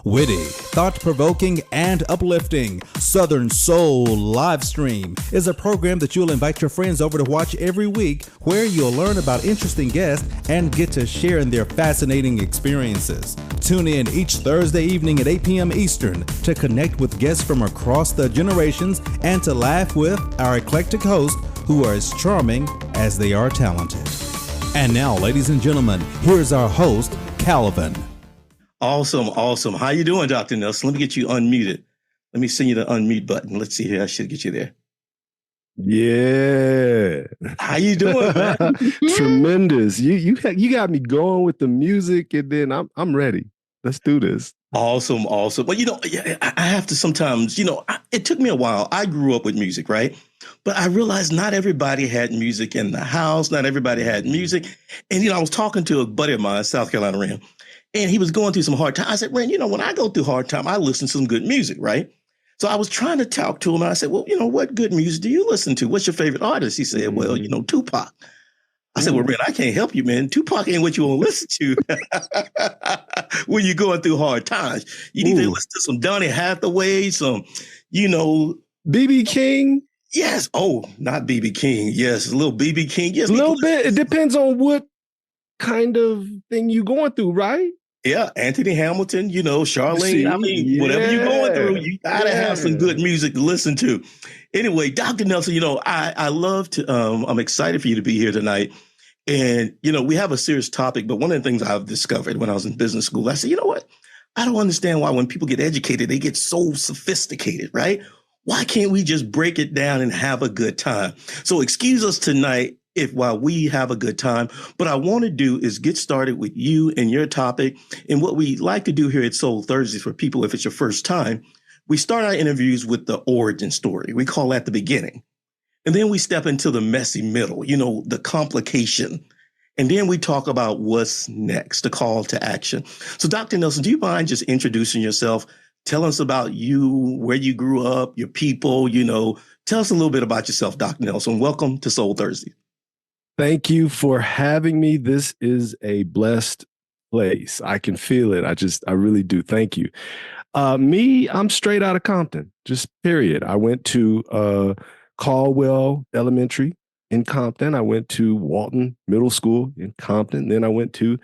Witty, thought-provoking, and uplifting, Southern Soul Livestream is a program that you'll invite your friends over to watch every week, where you'll learn about interesting guests and get to share in their fascinating experiences. Tune in each Thursday evening at 8 p.m. Eastern to connect with guests from across the generations and to laugh with our eclectic hosts who are as charming as they are talented. And now, ladies and gentlemen, here's our host, Calvin. Awesome. How you doing, Dr. Nelson? Let me get you unmuted. Let me send you the unmute button. Let's see here. I should get you there. Yeah. How you doing, man? Tremendous. You got me going with the music, and then I'm ready. Let's do this. Awesome. But I have to sometimes, it took me a while. I grew up with music, right? But I realized not everybody had music in the house. Not everybody had music. And, I was talking to a buddy of mine, South Carolina Ram, and he was going through some hard time. I said, Ren, when I go through hard time, I listen to some good music, right? So I was trying to talk to him. And I said, well, what good music do you listen to? What's your favorite artist? He said, well, Tupac. I said, well, Ren, I can't help you, man. Tupac ain't what you want to listen to when you're going through hard times. You need to listen to some Donny Hathaway, some, B.B. King. Yes. Oh, not B.B. King. Yes, a little B.B. King. Yes, a little bit. It depends on what kind of thing you're going through, right? Yeah, Anthony Hamilton, Charlene. Whatever you're going through, you gotta have some good music to listen to. Anyway, Dr. Nelson, I love to. I'm excited for you to be here tonight, and we have a serious topic. But one of the things I've discovered when I was in business school, I said, you know what? I don't understand why when people get educated, they get so sophisticated, right? Why can't we just break it down and have a good time? So excuse us tonight while we have a good time, but I want to do is get started with you and your topic. And what we like to do here at Soul Thursdays for people, if it's your first time, we start our interviews with the origin story. We call that the beginning. And then we step into the messy middle, the complication. And then we talk about what's next, the call to action. So Dr. Nelson, do you mind just introducing yourself? Tell us about you, where you grew up, your people, tell us a little bit about yourself, Dr. Nelson. Welcome to Soul Thursday. Thank you for having me. This is a blessed place. I can feel it. I really do. Thank you. I'm straight out of Compton, just period. I went to Caldwell Elementary in Compton. I went to Walton Middle School in Compton. Then I went to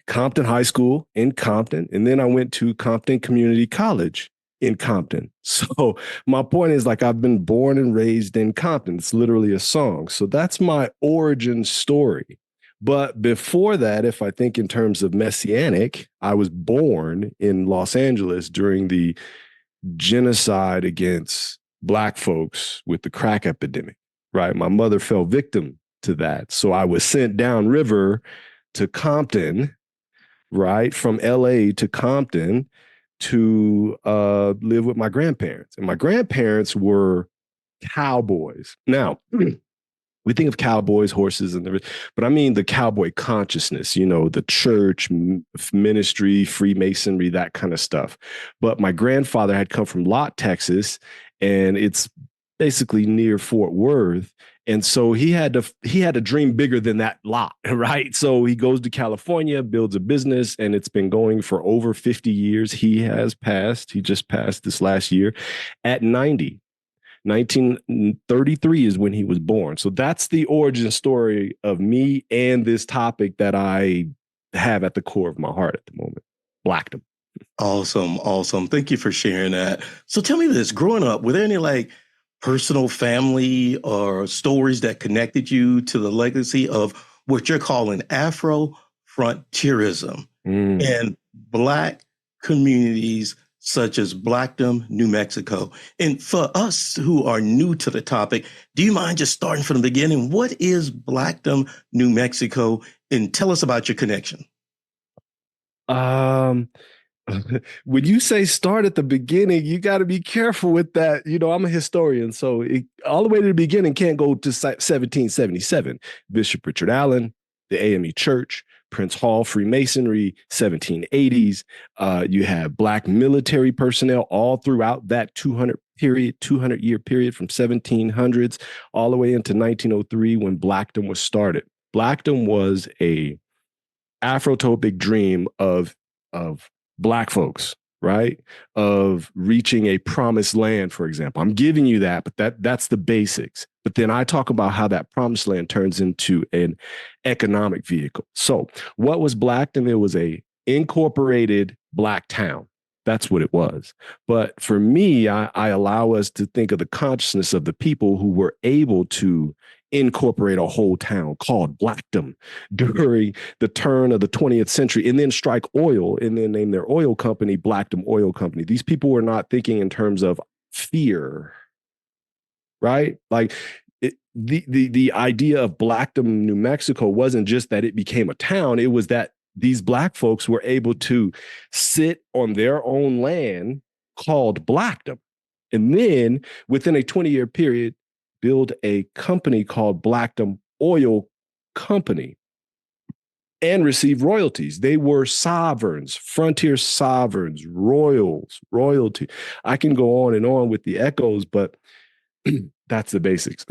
Compton High School in Compton. And then I went to Compton Community College in Compton. So my point is, I've been born and raised in Compton. It's literally a song. So that's my origin story. But before that, if I think in terms of messianic, I was born in Los Angeles during the genocide against Black folks with the crack epidemic, right? My mother fell victim to that. So I was sent downriver to Compton, right? From LA to Compton to live with my grandparents. And my grandparents were cowboys. Now, we think of cowboys, horses, but I mean the cowboy consciousness, the church, ministry, Freemasonry, that kind of stuff. But my grandfather had come from Lott, Texas, and it's basically near Fort Worth. And so he had to dream bigger than that lot, right? So he goes to California, builds a business, and it's been going for over 50 years. He just passed this last year at 90. 1933 is when he was born. So that's the origin story of me and this topic that I have at the core of my heart at the moment, Blackdom. Awesome. Thank you for sharing that. So tell me this, growing up, were there any personal family or stories that connected you to the legacy of what you're calling Afro-frontierism and Black communities such as Blackdom, New Mexico? And for us who are new to the topic, do you mind just starting from the beginning? What is Blackdom, New Mexico? And tell us about your connection. When you say start at the beginning, you got to be careful with that. I'm a historian, so all the way to the beginning can't go to 1777. Bishop Richard Allen, the AME Church, Prince Hall, Freemasonry, 1780s. You have Black military personnel all throughout that 200-year period from 1700s all the way into 1903 when Blackdom was started. Blackdom was a Afrotopic dream of Black folks right? Of reaching a promised land, for example. I'm giving you that, but that's the basics. But then I talk about how that promised land turns into an economic vehicle. So what was Blackdom? It was a incorporated Black town. That's what it was. But for me, I allow us to think of the consciousness of the people who were able to incorporate a whole town called Blackdom during the turn of the 20th century, and then strike oil and then name their oil company Blackdom Oil Company. These people were not thinking in terms of fear, right? Like the idea of Blackdom, New Mexico wasn't just that it became a town. It was that these Black folks were able to sit on their own land called Blackdom. And then within a 20-year period, build a company called Blackdom Oil Company and receive royalties. They were sovereigns, frontier sovereigns, royalty. I can go on and on with the echoes, but that's the basics.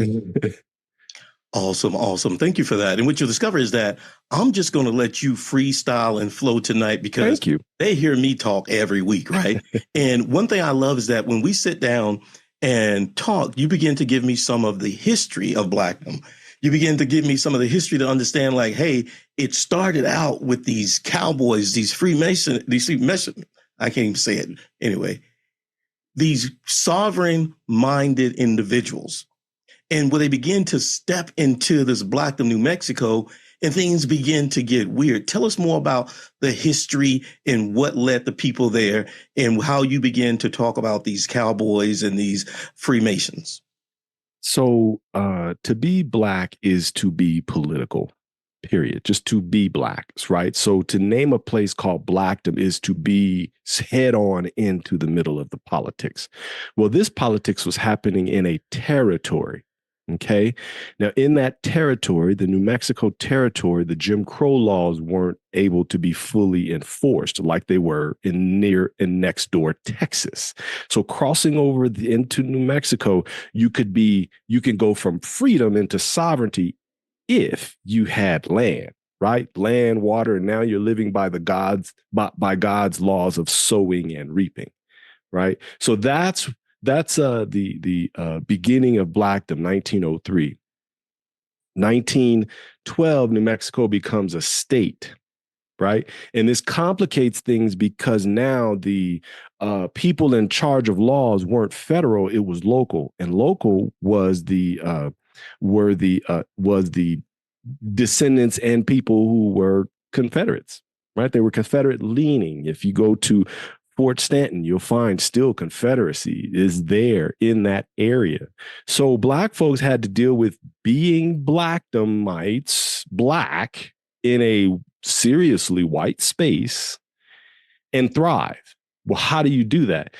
Awesome. Thank you for that. And what you'll discover is that I'm just going to let you freestyle and flow tonight because they hear me talk every week, right? And one thing I love is that when we sit down and talk, you begin to give me some of the history of Blackdom. You begin to give me some of the history to understand, like, hey, it started out with these Cowboys, these Freemasons, I can't even say it anyway, these sovereign-minded individuals. And when they begin to step into this Blackdom, New Mexico, and things begin to get weird. Tell us more about the history and what led the people there and how you begin to talk about these Cowboys and these Freemasons. So to be Black is to be political, period. Just to be Black, right? So to name a place called Blackdom is to be head on into the middle of the politics. Well, this politics was happening in a territory. Okay. Now, in that territory, the New Mexico territory, the Jim Crow laws weren't able to be fully enforced like they were in next door Texas. So crossing over into New Mexico, you can go from freedom into sovereignty if you had land, right? Land, water, and now you're living by by God's laws of sowing and reaping, right? So that's the beginning of Blackdom, 1903. 1912, New Mexico becomes a state, right? And this complicates things because now the people in charge of laws weren't federal; it was local, and local was the descendants and people who were Confederates, right? They were Confederate leaning. If you go to Fort Stanton, you'll find still Confederacy is there in that area. So Black folks had to deal with being Blackdomites, Black in a seriously white space and thrive. Well, how do you do that?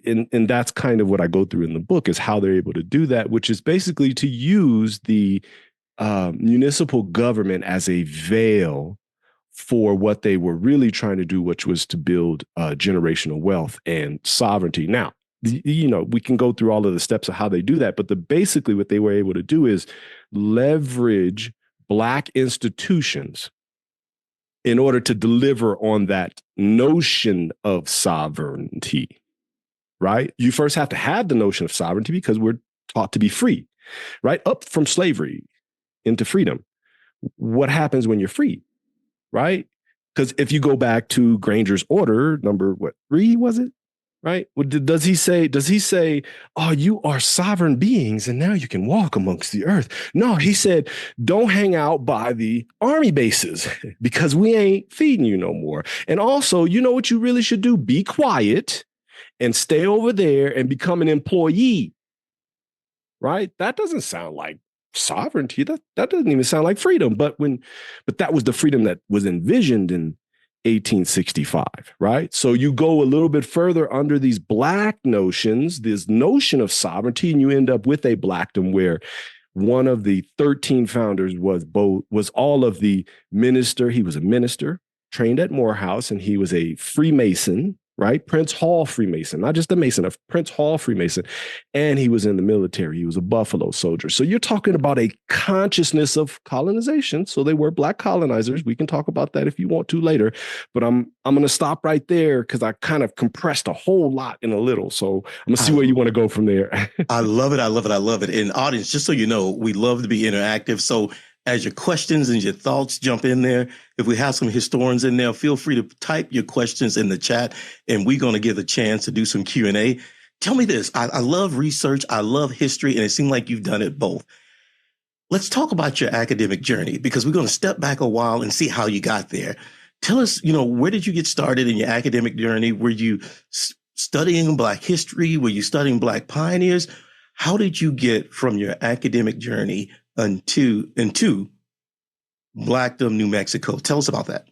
And that's kind of what I go through in the book is how they're able to do that, which is basically to use the municipal government as a veil for what they were really trying to do, which was to build generational wealth and sovereignty. Now, we can go through all of the steps of how they do that, but basically what they were able to do is leverage Black institutions in order to deliver on that notion of sovereignty, right? You first have to have the notion of sovereignty because we're taught to be free, right? Up from slavery into freedom. What happens when you're free? Right? Because if you go back to Granger's order, number 3 was it? Right? Does he say, oh, you are sovereign beings and now you can walk amongst the earth? No, he said, don't hang out by the army bases because we ain't feeding you no more. And also, you know what you really should do? Be quiet and stay over there and become an employee. Right? That doesn't sound like sovereignty. That doesn't even sound like freedom. But that was the freedom that was envisioned in 1865, right? So you go a little bit further under these Black notions, this notion of sovereignty, and you end up with a Blackdom where one of the 13 founders was all of the minister. He was a minister trained at Morehouse, and he was a Freemason, right? Prince Hall Freemason, not just a Mason, a Prince Hall Freemason. And he was in the military. He was a Buffalo soldier. So you're talking about a consciousness of colonization. So they were Black colonizers. We can talk about that if you want to later. But I'm going to stop right there because I kind of compressed a whole lot in a little. So I'm going to see where you want to go from there. I love it. I love it. I love it. And audience, just so you know, we love to be interactive. So as your questions and your thoughts jump in there, if we have some historians in there, feel free to type your questions in the chat, and we're going to give a chance to do some Q&A. Tell me this. I love research. I love history, and it seems like you've done it both. Let's talk about your academic journey, because we're going to step back a while and see how you got there. Tell us, where did you get started in your academic journey? Were you studying Black history? Were you studying Black pioneers? How did you get from your academic journey into Blackdom, New Mexico? Tell us about that.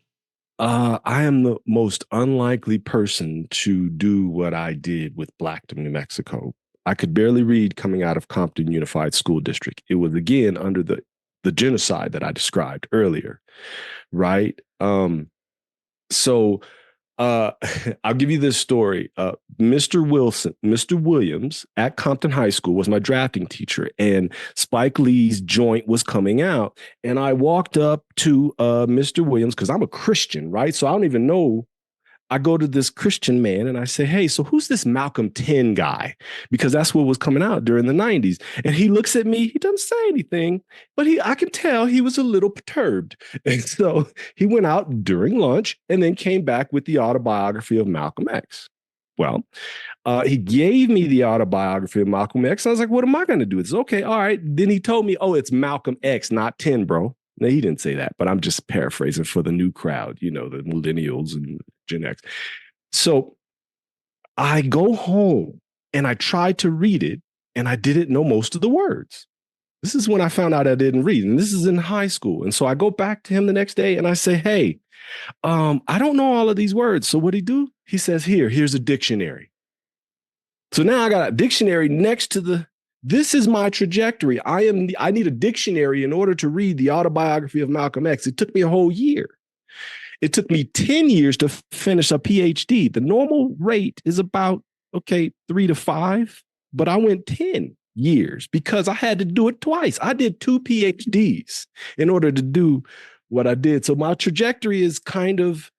I am the most unlikely person to do what I did with Blackdom, New Mexico. I could barely read coming out of Compton Unified School District. It was, again, under the genocide that I described earlier, right? I'll give you this story. Mr. Williams at Compton High School was my drafting teacher, and Spike Lee's Joint was coming out. And I walked up to Mr. Williams because I'm a Christian, right? So I don't even know. I go to this Christian man and I say, hey, so who's this Malcolm 10 guy? Because that's what was coming out during the 90s. And he looks at me, he doesn't say anything, but I can tell he was a little perturbed. And so he went out during lunch and then came back with the autobiography of Malcolm X. Well, he gave me the autobiography of Malcolm X. I was like, what am I going to do? It's okay. All right. Then he told me, oh, it's Malcolm X, not 10, bro. No, he didn't say that, but I'm just paraphrasing for the new crowd, the millennials and Gen X. So I go home and I tried to read it and I didn't know most of the words. This is when I found out I didn't read, and this is in high school. And so I go back to him the next day and I say, hey, I don't know all of these words. So what'd he do? He says, here's a dictionary. So now I got a dictionary next to this is my trajectory. I need a dictionary in order to read the autobiography of Malcolm X. It took me a whole year. It took me 10 years to finish a PhD. The normal rate is about, 3 to 5, but I went 10 years because I had to do it twice. I did 2 PhDs in order to do what I did. So my trajectory is kind of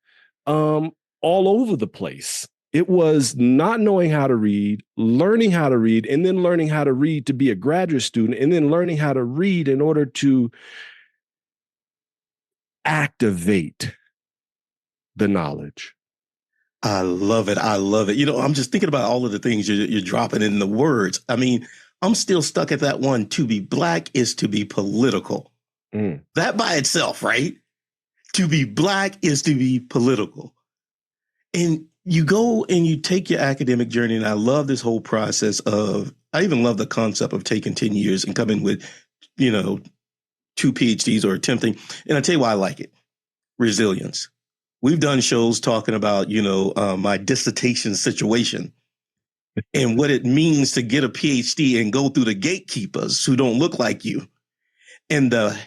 all over the place. It was not knowing how to read, learning how to read, and then learning how to read to be a graduate student, and then learning how to read in order to activate the knowledge. I love it. I love it. I'm just thinking about all of the things you're dropping in the words. I mean, I'm still stuck at that one. To be Black is to be political. That by itself, right? To be Black is to be political. And you go and you take your academic journey, and I love this whole process I even love the concept of taking 10 years and coming with, 2 PhDs or attempting. And I tell you why I like it. Resilience. We've done shows talking about, my dissertation situation and what it means to get a PhD and go through the gatekeepers who don't look like you, and the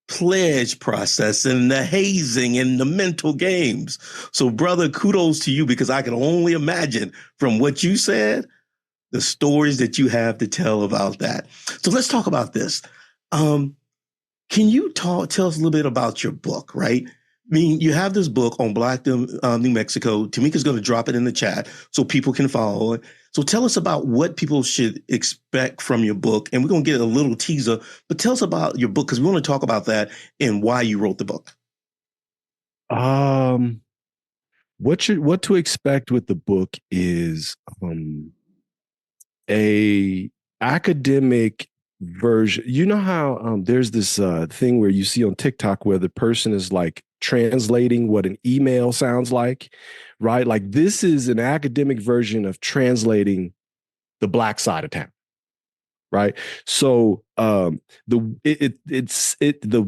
pledge process and the hazing and the mental games. So, brother, kudos to you, because I can only imagine from what you said, the stories that you have to tell about that. So let's talk about this. Can you tell us a little bit about your book, right? I mean, you have this book on Blackdom, New Mexico. Tamika's going to drop it in the chat so people can follow it. So tell us about what people should expect from your book. And we're going to get a little teaser, but tell us about your book, because we want to talk about that and why you wrote the book. What to expect with the book is a academic version. You know how there's this thing where you see on TikTok where the person is like translating what an email sounds like, right? Like, this is an academic version of translating the Black side of town, right? So the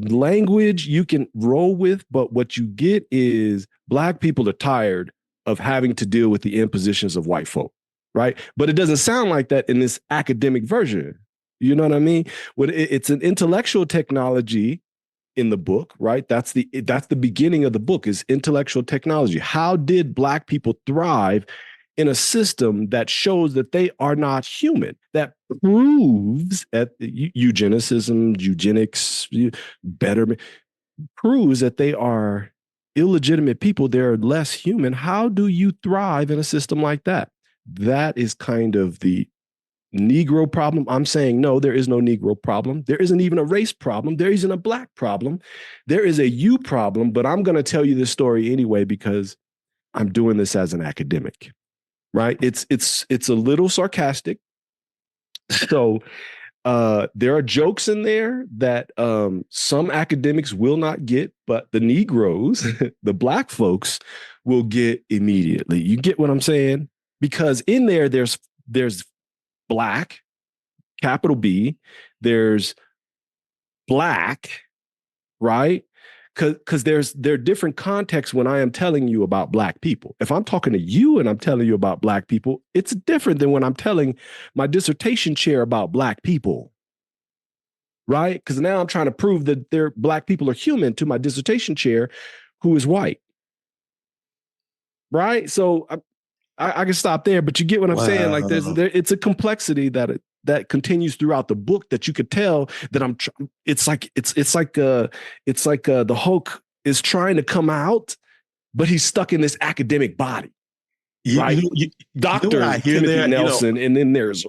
language you can roll with, but what you get is Black people are tired of having to deal with the impositions of white folk, right? But it doesn't sound like that in this academic version. You know what I mean? It's an intellectual technology in the book, right? That's the beginning of the book, is intellectual technology. How did Black people thrive in a system that shows that they are not human, that proves at eugenics, betterment, proves that they are illegitimate people, they're less human. How do you thrive in a system like that? That is kind of the Negro problem. I'm saying, no, there is no Negro problem. There isn't even a race problem. There isn't a Black problem. There is a you problem, but I'm going to tell you this story anyway because I'm doing this as an academic, right? It's a little sarcastic. So there are jokes in there that some academics will not get, but the Negroes, the Black folks, will get immediately. You get what I'm saying? Because in there's Black, capital B, there's Black, right? Because there are different contexts when I am telling you about Black people. If I'm talking to you and I'm telling you about Black people, it's different than when I'm telling my dissertation chair about Black people, right? Because now I'm trying to prove that Black people are human to my dissertation chair who is white, right? So I can stop there, but you get what I'm saying? Like it's a complexity that continues throughout the book that you could tell that it's like the Hulk is trying to come out, but he's stuck in this academic body, right? Dr. Timothy Nelson, and then there's,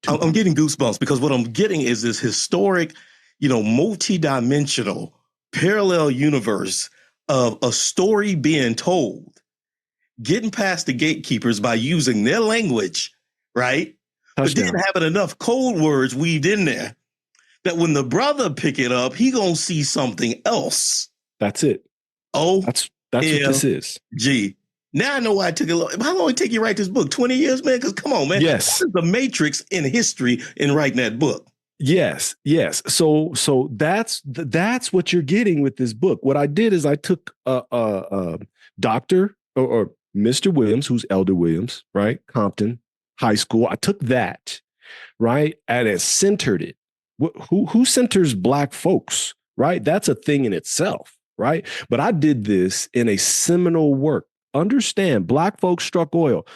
I'm getting goosebumps because what I'm getting is this historic, multi-dimensional parallel universe of a story being told, getting past the gatekeepers by using their language, right? Touchdown. But then having enough code words weaved in there that when the brother pick it up, he gonna see something else. That's it. Oh, that's what this is. Gee, now I know why it took a long. How long did it take you to write this book? 20 years, man? Because come on, man. Yes. This is the matrix in history in writing that book. Yes. So that's what you're getting with this book. What I did is I took Dr. or Mr. Williams, who's Elder Williams, right? Compton High School. I took that, right? And it centered it. Who centers Black folks, right? That's a thing in itself, right? But I did this in a seminal work. Understand, Black folks struck oil.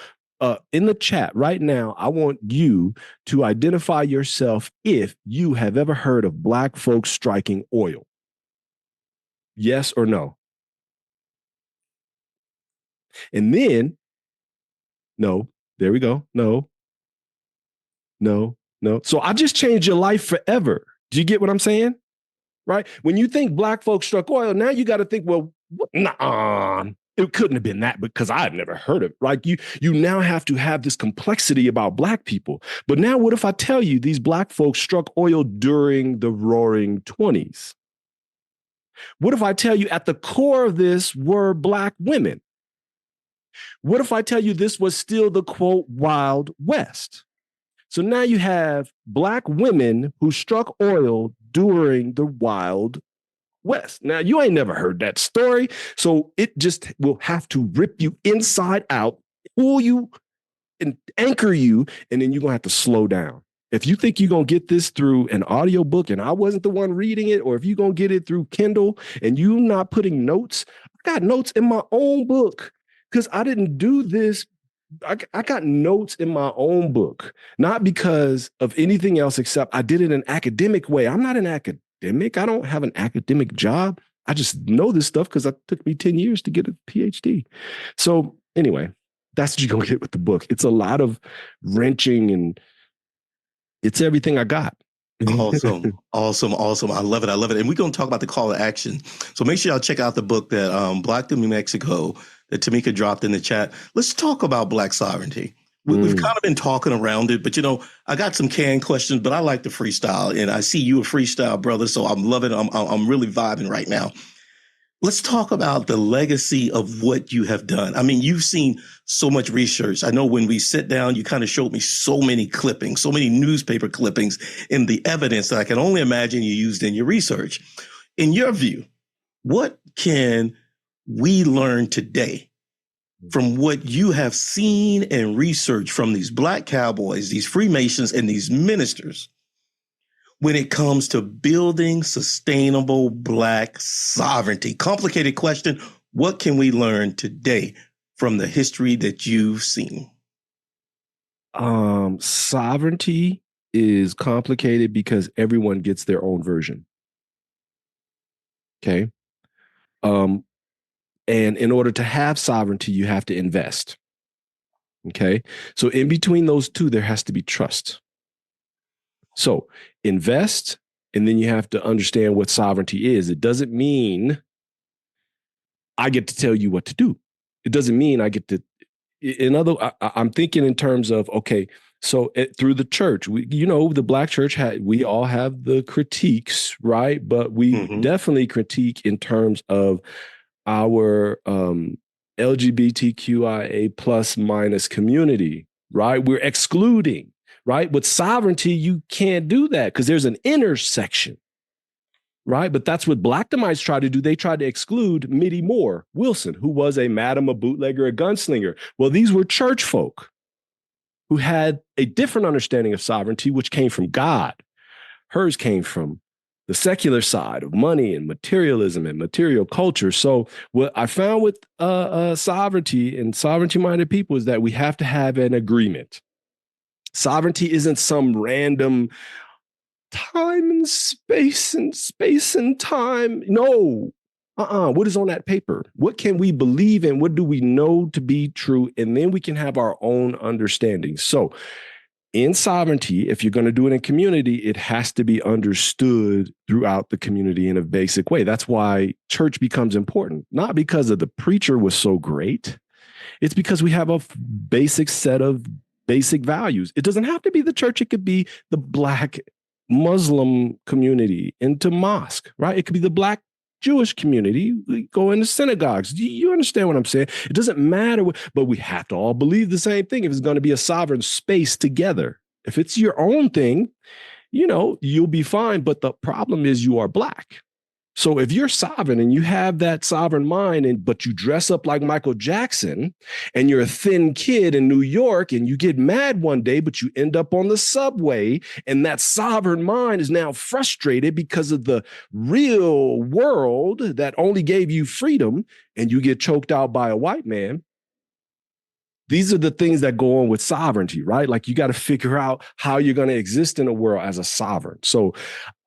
In the chat right now, I want you to identify yourself if you have ever heard of Black folks striking oil. Yes or no? And then, no, there we go. No. So I just changed your life forever. Do you get what I'm saying? Right? When you think Black folks struck oil, now you got to think, well, nah, it couldn't have been that because I had never heard of it. Like you now have to have this complexity about Black people. But now what if I tell you these Black folks struck oil during the Roaring 20s? What if I tell you at the core of this were Black women? What if I tell you this was still the, quote, Wild West? So now you have Black women who struck oil during the Wild West. Now, you ain't never heard that story, so it just will have to rip you inside out, pull you and anchor you, and then you're going to have to slow down. If you think you're going to get this through an audiobook and I wasn't the one reading it, or if you're going to get it through Kindle and you're not putting notes, I got notes in my own book because I didn't do this. I got notes in my own book, not because of anything else except I did it in an academic way. I'm not an academic. I don't have an academic job. I just know this stuff because it took me 10 years to get a PhD. So anyway, that's what you're going to get with the book. It's a lot of wrenching and it's everything I got. Awesome. I love it. And we're going to talk about the call to action. So make sure y'all check out the book that Blackdom, New Mexico, that Tamika dropped in the chat. Let's talk about Black sovereignty. We've kind of been talking around it, but I got some canned questions, but I like to freestyle, and I see you a freestyle brother, so I'm loving it. I'm really vibing right now. Let's talk about the legacy of what you have done. I mean, you've seen so much research. I know when we sit down, you kind of showed me so many clippings, so many newspaper clippings, and the evidence that I can only imagine you used in your research. In your view, what can we learn today from what you have seen and researched from these Black Cowboys, these Freemasons, and these ministers? when it comes to building sustainable Black sovereignty? Complicated question. What can we learn today from the history that you've seen? Sovereignty is complicated because everyone gets their own version. Okay. And in order to have sovereignty, you have to invest. Okay. So in between those two, there has to be trust. So invest, and then you have to understand what sovereignty is. It doesn't mean I get to tell you what to do. It doesn't mean I get to, I'm thinking in terms of, okay, so through the church, the Black church we all have the critiques, right? But we definitely critique in terms of our LGBTQIA plus minus community, right? We're excluding, right? With sovereignty, you can't do that because there's an intersection, right? But that's what Blackdomites try to do. They tried to exclude Mittie Moore Wilson, who was a madam, a bootlegger, a gunslinger. Well, these were church folk who had a different understanding of sovereignty, which came from God. Hers came from the secular side of money and materialism and material culture. So what I found with sovereignty and sovereignty-minded people is that we have to have an agreement. Sovereignty isn't some random time and space and time. No. What is on that paper? What can we believe in? What do we know to be true? And then we can have our own understanding. So in sovereignty, if you're going to do it in community, it has to be understood throughout the community in a basic way. That's why church becomes important, not because of the preacher was so great. It's because we have a basic set of basic values. It doesn't have to be the church. It could be the Black Muslim community into mosque, right? It could be the Black Jewish community. We go into synagogues. You understand what I'm saying? It doesn't matter, but we have to all believe the same thing if it's going to be a sovereign space together. If it's your own thing, you'll be fine. But the problem is you are Black. So if you're sovereign and you have that sovereign mind, but you dress up like Michael Jackson and you're a thin kid in New York and you get mad one day, but you end up on the subway and that sovereign mind is now frustrated because of the real world that only gave you freedom and you get choked out by a white man. These are the things that go on with sovereignty, right? Like you got to figure out how you're going to exist in a world as a sovereign. So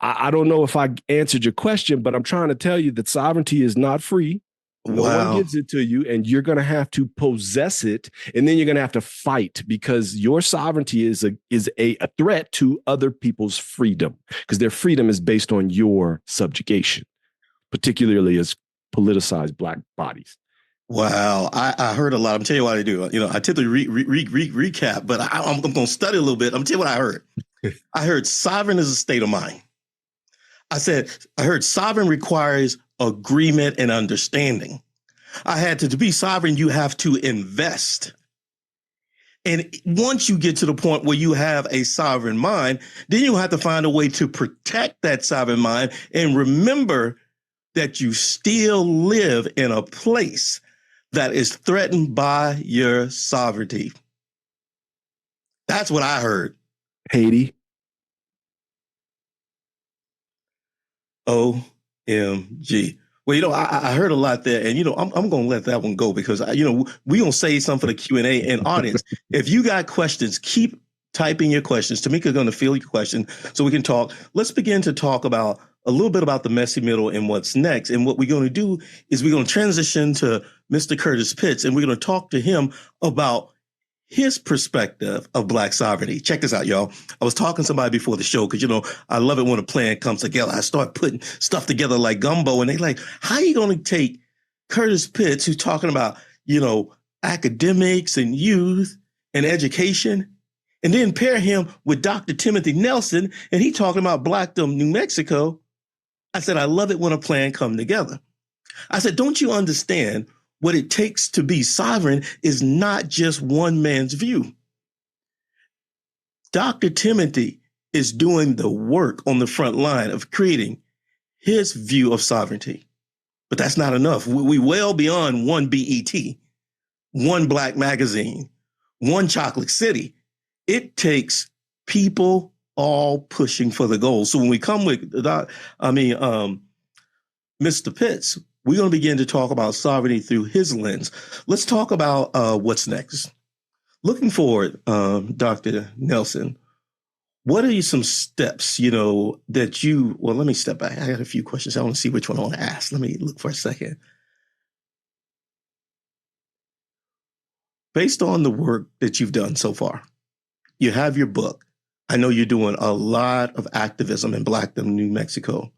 I don't know if I answered your question, but I'm trying to tell you that sovereignty is not free. No one gives it to you, and you're going to have to possess it, and then you're going to have to fight because your sovereignty is a threat to other people's freedom because their freedom is based on your subjugation, particularly as politicized Black bodies. Wow, I heard a lot. I'm telling you what I do. I typically recap, but I'm going to study a little bit. I'm going to tell you what I heard. I heard sovereign is a state of mind. I heard sovereign requires agreement and understanding. I had to be sovereign, you have to invest. And once you get to the point where you have a sovereign mind, then you have to find a way to protect that sovereign mind and remember that you still live in a place that is threatened by your sovereignty. That's what I heard. Haiti. OMG. Well, I heard a lot there, and I'm going to let that one go because we're going to save some for the Q&A. And audience, if you got questions, keep typing your questions. Tamika's going to field your question so we can talk. Let's begin to talk about a little bit about the messy middle and what's next. And what we're going to do is we're going to transition to Mr. Curtis Pitts, and we're going to talk to him about his perspective of Black sovereignty. Check this out, y'all. I was talking to somebody before the show because, I love it when a plan comes together. I start putting stuff together like gumbo, and they like, how are you going to take Curtis Pitts, who's talking about, academics and youth and education, and then pair him with Dr. Timothy Nelson, and he talking about Blackdom, New Mexico. I said, I love it when a plan comes together. I said, don't you understand what it takes to be sovereign is not just one man's view. Dr. Timothy is doing the work on the front line of creating his view of sovereignty. But that's not enough. We well beyond one BET, one Black magazine, one Chocolate City. It takes people all pushing for the goal. So when we come with Mr. Pitts, we're going to begin to talk about sovereignty through his lens. Let's talk about what's next. Looking forward, Dr. Nelson, what are some steps, that well, let me step back. I got a few questions. I want to see which one I want to ask. Let me look for a second. Based on the work that you've done so far, you have your book. I know you're doing a lot of activism in Blackdom, New Mexico.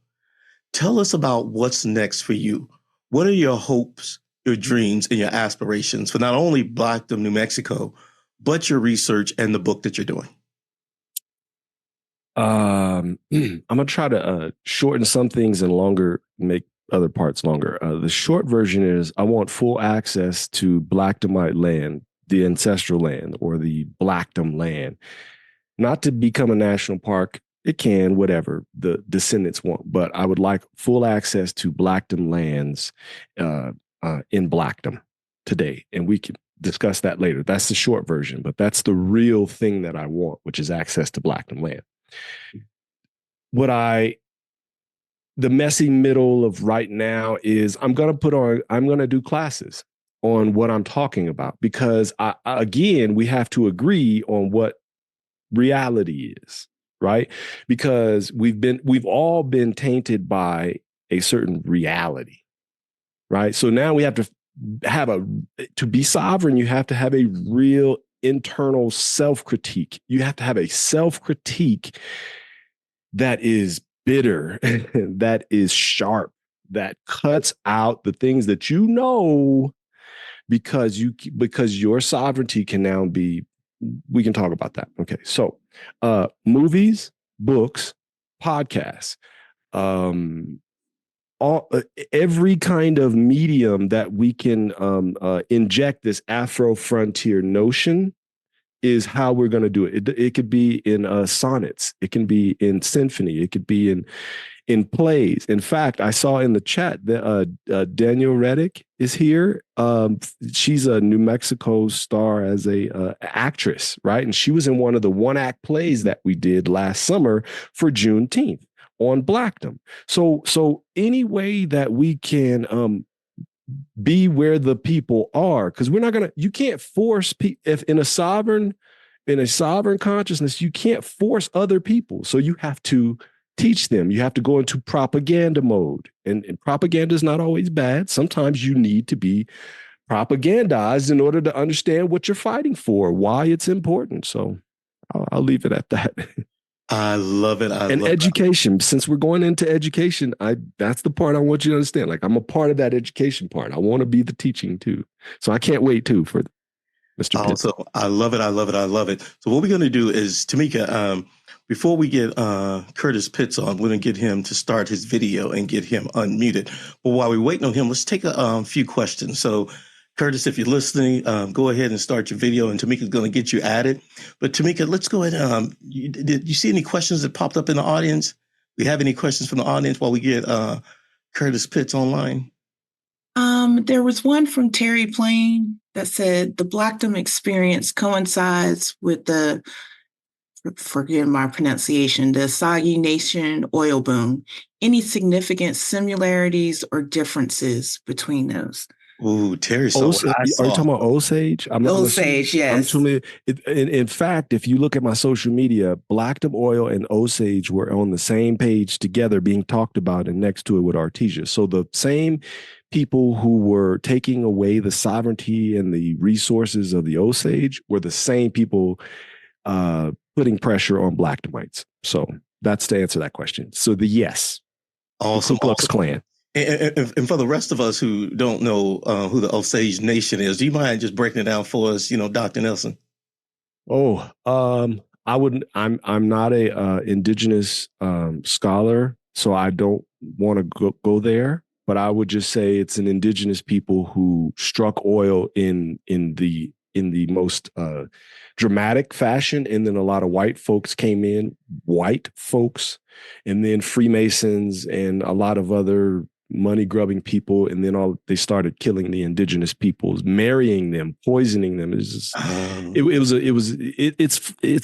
Tell us about what's next for you. What are your hopes, your dreams, and your aspirations for not only Blackdom, New Mexico, but your research and the book that you're doing? I'm going to try to shorten some things and make other parts longer. The short version is I want full access to Blackdomite land, the ancestral land or the Blackdom land, not to become a national park. It can, whatever the descendants want, but I would like full access to Blackdom lands in Blackdom today. And we can discuss that later. That's the short version, but that's the real thing that I want, which is access to Blackdom land. The messy middle of right now is I'm going to do classes on what I'm talking about, because again, we have to agree on what reality is, right? Because we've all been tainted by a certain reality, right? So now we have to to be sovereign, you have to have a real internal self-critique. You have to have a self-critique that is bitter, that is sharp, that cuts out the things that because your sovereignty can now be. We can talk about that. Okay, so movies, books, podcasts, every kind of medium that we can inject this Afro frontier notion is how we're going to do it. It could be in sonnets. It can be in symphony. It could be in plays. In fact, I saw in the chat that Daniel Reddick is here. She's a New Mexico star as a actress, right? And she was in one of the one-act plays that we did last summer for Juneteenth on Blackdom. So any way that we can be where the people are, because you can't force people. If in a sovereign consciousness, you can't force other people. So you have to teach them. You have to go into propaganda mode. And propaganda is not always bad. Sometimes you need to be propagandized in order to understand what you're fighting for, why it's important. So I'll leave it at that. I love it. Education, since we're going into education, that's the part I want you to understand. Like, I'm a part of that education part. I want to be the teaching too. So I can't wait too for Mr. Pitts. Also, I love it. I love it. I love it. So what we're going to do is, Tamika, before we get Curtis Pitts on, we're going to get him to start his video and get him unmuted. But while we're waiting on him, let's take a few questions. So Curtis, if you're listening, go ahead and start your video, and Tamika's going to get you added. But Tamika, let's go ahead. Did you see any questions that popped up in the audience? We have any questions from the audience while we get Curtis Pitts online? There was one from Terry Plain that said the Blackdom experience coincides with forgive my pronunciation, the Sagi Nation oil boom. Any significant similarities or differences between those? Ooh, Terry saw what I saw. Are you talking about Osage? Osage, yes. In fact, if you look at my social media, Blackdom Oil and Osage were on the same page together being talked about, and next to it with Artesia. So the same people who were taking away the sovereignty and the resources of the Osage were the same people putting pressure on Blackdomites. So that's to answer that question. So yes. Awesome. Ku Klux Klan. And for the rest of us who don't know who the Osage Nation is, do you mind just breaking it down for us, Dr. Nelson? Oh, I wouldn't. I'm not a indigenous scholar, so I don't want to go there. But I would just say it's an indigenous people who struck oil in the most dramatic fashion, and then a lot of white folks came in, and then Freemasons and a lot of other money-grubbing people, and then they started killing the indigenous peoples, marrying them, poisoning them. It's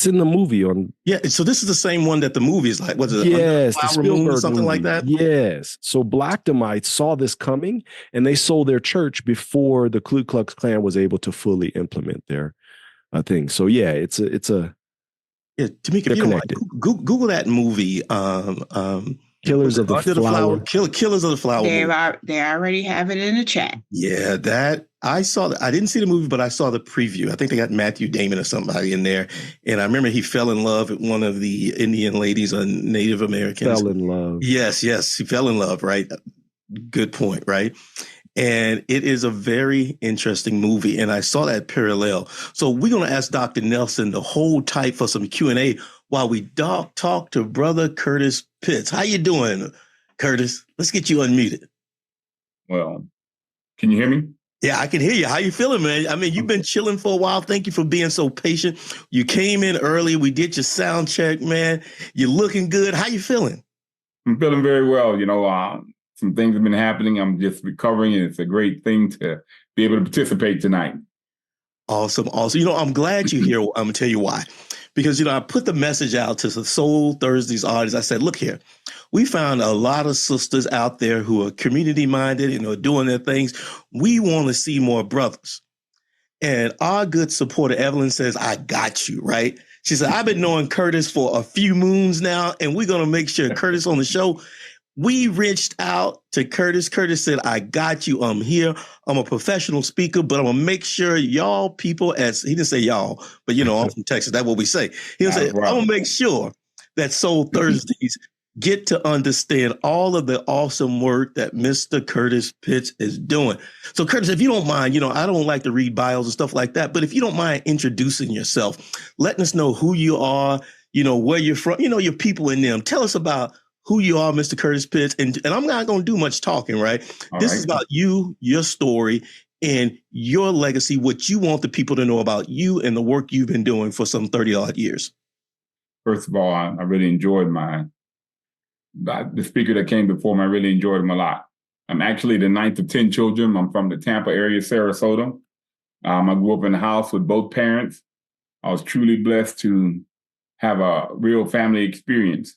in the movie on. Yeah, so this is the same one that the movie is like. Was it? Yes, the Flower Moon or Spielberg something movie. like that. Yes. So Blackdomites saw this coming, and they sold their church before the Ku Klux Klan was able to fully implement their thing. So yeah, it's a. Yeah, Tamika, if you don't mind, Google that movie. Killers of the Flower. Killers of the Flower Moon. They already have it in the chat. Yeah, that I saw. I didn't see the movie, but I saw the preview. I think they got Matthew Damon or somebody in there, and I remember he fell in love with one of the Indian ladies, a Native American. Fell in love. Yes, he fell in love. Right. Good point. Right. And it is a very interesting movie, and I saw that parallel. So we're going to ask Dr. Nelson to hold tight for some Q&A while we talk to Brother Curtis Pitts. How you doing, Curtis? Let's get you unmuted. Well, can you hear me? Yeah, I can hear you. How you feeling, man? I mean, you've been chilling for a while. Thank you for being so patient. You came in early. We did your sound check, man. You're looking good. How you feeling? I'm feeling very well. Some things have been happening. I'm just recovering, and it's a great thing to be able to participate tonight. Awesome. I'm glad you're here. I'm going to tell you why. Because, I put the message out to the Soul Thursdays audience. I said, look here, we found a lot of sisters out there who are community-minded and are doing their things. We want to see more brothers. And our good supporter, Evelyn, says, I got you, right? She said, I've been knowing Curtis for a few moons now, and we're going to make sure Curtis on the show. We reached out to Curtis. Curtis said, I got you. I'm here. I'm a professional speaker, but I'm going to make sure y'all people, he didn't say y'all, but I'm from Texas. That's what we say. He'll say, I'm going to make sure that Soul Thursdays get to understand all of the awesome work that Mr. Curtis Pitts is doing. So Curtis, if you don't mind, I don't like to read bios and stuff like that, but if you don't mind introducing yourself, letting us know who you are, where you're from, your people in them. Tell us about who you are, Mr. Curtis Pitts. And I'm not going to do much talking, right? This is about you, your story, and your legacy, what you want the people to know about you and the work you've been doing for some 30-odd years. First of all, I really enjoyed the speaker that came before me. I really enjoyed him a lot. I'm actually the 9th of 10 children. I'm from the Tampa area, Sarasota. I grew up in a house with both parents. I was truly blessed to have a real family experience.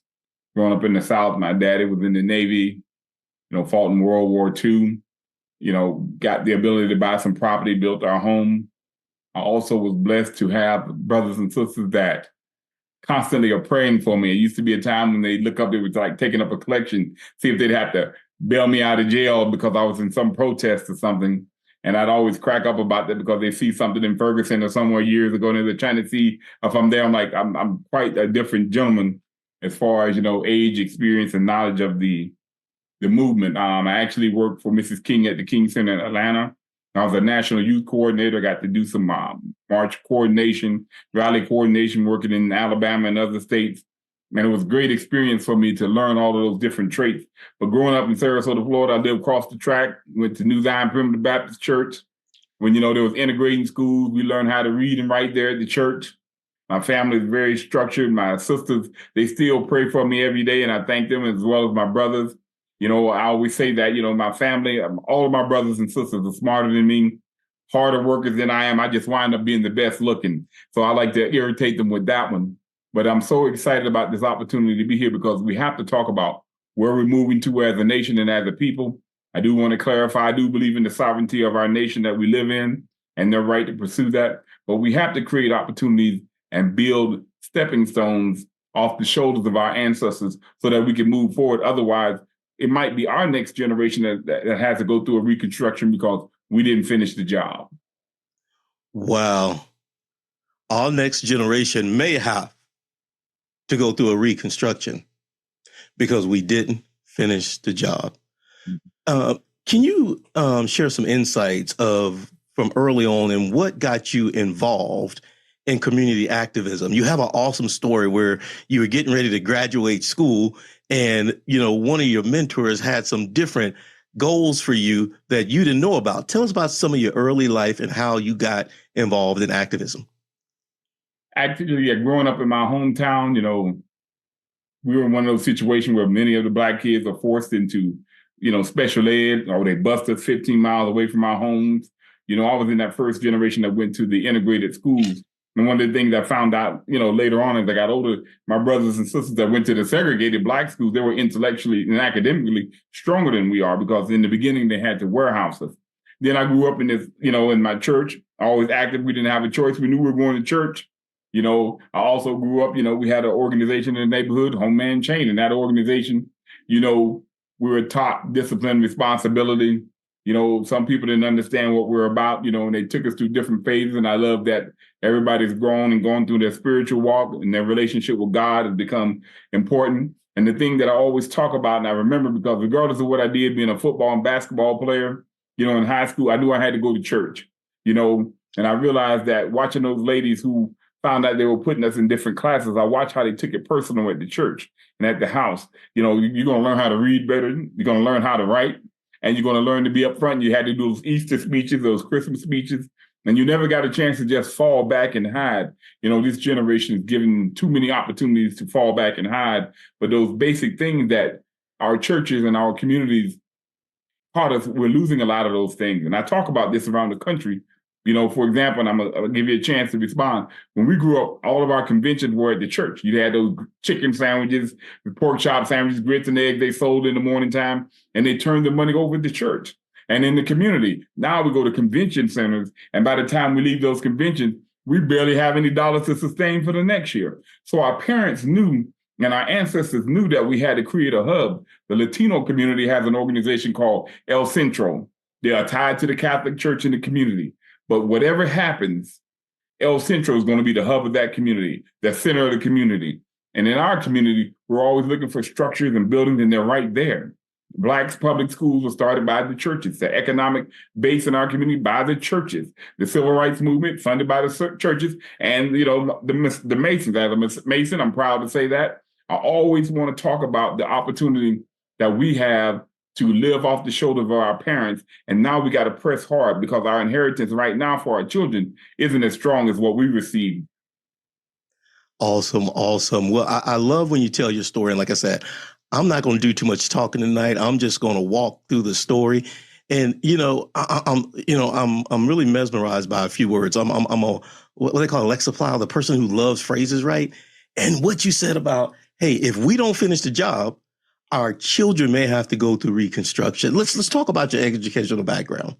Growing up in the South, my daddy was in the Navy, fought in World War II, got the ability to buy some property, built our home. I also was blessed to have brothers and sisters that constantly are praying for me. It used to be a time when they look up, they was like taking up a collection, see if they'd have to bail me out of jail because I was in some protest or something. And I'd always crack up about that because they see something in Ferguson or somewhere years ago, and they're trying to see if I'm there. I'm like, I'm quite a different gentleman as far as, age, experience, and knowledge of the movement. I actually worked for Mrs. King at the King Center in Atlanta. I was a national youth coordinator. I got to do some march coordination, rally coordination, working in Alabama and other states. And it was a great experience for me to learn all of those different traits. But growing up in Sarasota, Florida, I lived across the track, went to New Zion Primitive Baptist Church. When, there was integrating schools, we learned how to read and write there at the church. My family is very structured. My sisters, they still pray for me every day, and I thank them, as well as my brothers. I always say that, my family, all of my brothers and sisters are smarter than me, harder workers than I am. I just wind up being the best looking. So I like to irritate them with that one. But I'm so excited about this opportunity to be here because we have to talk about where we're moving to as a nation and as a people. I do want to clarify, I do believe in the sovereignty of our nation that we live in and their right to pursue that. But we have to create opportunities and build stepping stones off the shoulders of our ancestors so that we can move forward. Otherwise, it might be our next generation that has to go through a reconstruction because we didn't finish the job. Wow. Our next generation may have to go through a reconstruction because we didn't finish the job. Can you share some insights from early on and what got you involved in community activism? You have an awesome story where you were getting ready to graduate school and, one of your mentors had some different goals for you that you didn't know about. Tell us about some of your early life and how you got involved in activism. Actually, growing up in my hometown, we were in one of those situations where many of the Black kids are forced into, special ed, or they bused us 15 miles away from our homes. I was in that first generation that went to the integrated schools. And one of the things I found out, later on as I got older, my brothers and sisters that went to the segregated Black schools, they were intellectually and academically stronger than we are, because in the beginning they had to warehouse us. Then I grew up in this, in my church, always active. We didn't have a choice. We knew we were going to church. I also grew up, we had an organization in the neighborhood, Home Man Chain. And that organization, we were taught discipline, responsibility. Some people didn't understand what we're about, and they took us through different phases. And I love that everybody's grown and gone through their spiritual walk, and their relationship with God has become important. And the thing that I always talk about, and I remember, because regardless of what I did, being a football and basketball player, in high school, I knew I had to go to church, and I realized that watching those ladies who found out they were putting us in different classes, I watched how they took it personal at the church and at the house. You're going to learn how to read better. You're going to learn how to write. And you're going to learn to be upfront. You had to do those Easter speeches, those Christmas speeches, and you never got a chance to just fall back and hide. This generation is given too many opportunities to fall back and hide. But those basic things that our churches and our communities taught us, we're losing a lot of those things. And I talk about this around the country. For example, and I'll give you a chance to respond. When we grew up, all of our conventions were at the church. You had those chicken sandwiches, the pork chop sandwiches, grits and eggs they sold in the morning time, and they turned the money over to church. And in the community, now we go to convention centers, and by the time we leave those conventions, we barely have any dollars to sustain for the next year. So our parents knew, and our ancestors knew, that we had to create a hub. The Latino community has an organization called El Centro. They are tied to the Catholic Church in the community. But whatever happens, El Centro is going to be the hub of that community, the center of the community. And in our community, we're always looking for structures and buildings, and they're right there. Black public schools were started by the churches. The economic base in our community by the churches. The civil rights movement funded by the churches, and the Masons. As a Mason, I'm proud to say that. I always want to talk about the opportunity that we have to live off the shoulders of our parents. And now we got to press hard, because our inheritance right now for our children isn't as strong as what we received. Awesome. Well, I love when you tell your story. And like I said, I'm not going to do too much talking tonight. I'm just going to walk through the story. And, I'm really mesmerized by a few words. I'm a, what they call a lexaplow, the person who loves phrases, right? And what you said about, hey, if we don't finish the job, our children may have to go through reconstruction. Let's talk about your educational background.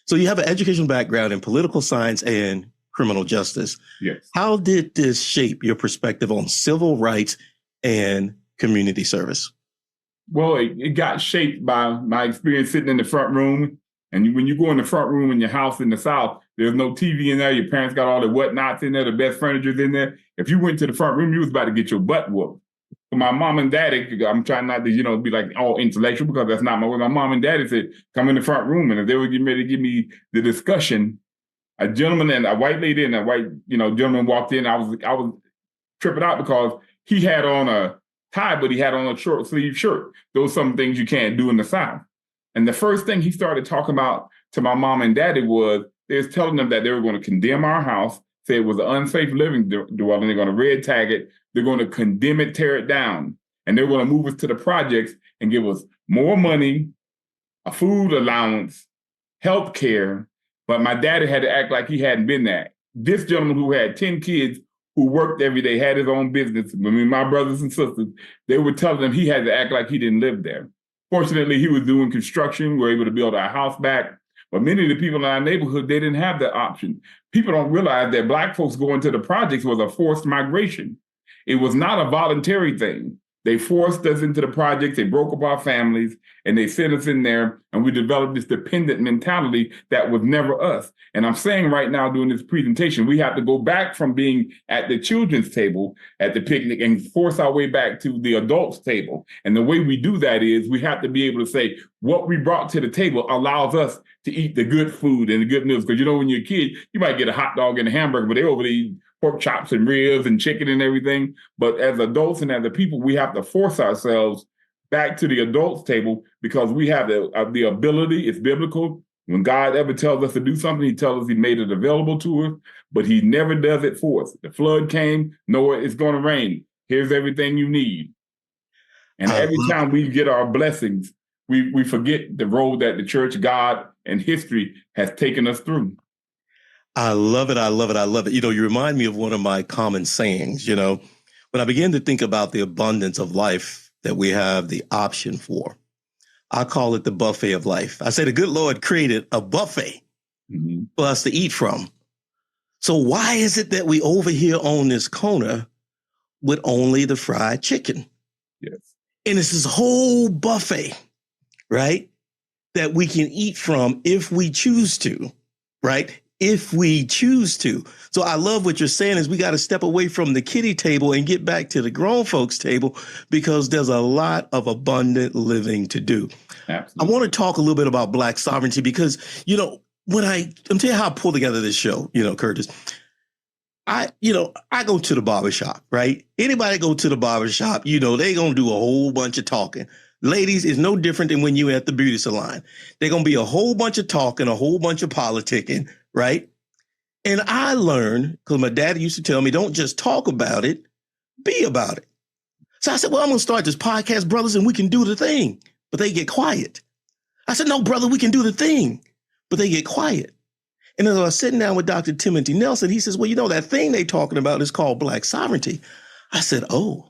So you have an educational background in political science and criminal justice. Yes. How did this shape your perspective on civil rights and community service? Well, it got shaped by my experience sitting in the front room. And when you go in the front room in your house in the South, there's no TV in there. Your parents got all the whatnots in there, the best furniture's in there. If you went to the front room, you was about to get your butt whooped. My mom and daddy, I'm trying not to, be like all intellectual, because that's not my way. My mom and daddy said, come in the front room. And if they were getting ready to give me the discussion, a gentleman and a white lady and a white, gentleman walked in. I was tripping out, because he had on a tie, but he had on a short sleeve shirt. Those are some things you can't do in the South. And the first thing he started talking about to my mom and daddy was, they was telling them that they were going to condemn our house, say it was an unsafe living dwelling. They're going to red tag it. They're going to condemn it, tear it down. And they're going to move us to the projects and give us more money, a food allowance, health care. But my daddy had to act like he hadn't been there. This gentleman who had 10 kids, who worked every day, had his own business. I mean, my brothers and sisters, they were telling him he had to act like he didn't live there. Fortunately, he was doing construction. We were able to build our house back. But many of the people in our neighborhood, they didn't have that option. People don't realize that Black folks going to the projects was a forced migration. It was not a voluntary thing. They forced us into the projects, they broke up our families, and they sent us in there, and we developed this dependent mentality that was never us. And I'm saying right now during this presentation, we have to go back from being at the children's table at the picnic and force our way back to the adults' table. And the way we do that is we have to be able to say, what we brought to the table allows us to eat the good food and the good meals. Because when you're a kid, you might get a hot dog and a hamburger, but they over there eat pork chops and ribs and chicken and everything. But as adults and as a people, we have to force ourselves back to the adults' table, because we have the ability. It's biblical. When God ever tells us to do something, he tells us he made it available to us, but he never does it for us. The flood came, Noah, it's going to rain. Here's everything you need. And every time we get our blessings, we forget the road that the church, God, and history has taken us through. I love it. I love it. I love it. You remind me of one of my common sayings. When I begin to think about the abundance of life that we have the option for, I call it the buffet of life. I say the good Lord created a buffet for us to eat from. So why is it that we over here on this corner with only the fried chicken? Yes. And it's this whole buffet, right, that we can eat from if we choose to, right? If we choose to. So I love what you're saying is we got to step away from the kiddie table and get back to the grown folks table, because there's a lot of abundant living to do. Absolutely. I want to talk a little bit about Black sovereignty because, when I'm telling you how I pull together this show, Curtis, I go to the barbershop, right? Anybody go to the barbershop, they going to do a whole bunch of talking. Ladies, it's no different than when you at the beauty salon. They're going to be a whole bunch of talking, a whole bunch of politicking, right? And I learned, because my dad used to tell me, don't just talk about it, be about it. So I said, well, I'm going to start this podcast, brothers, and we can do the thing. But they get quiet. I said, no, brother, we can do the thing. But they get quiet. And as I was sitting down with Dr. Timothy Nelson, he says, well, that thing they talking about is called Black sovereignty. I said, oh,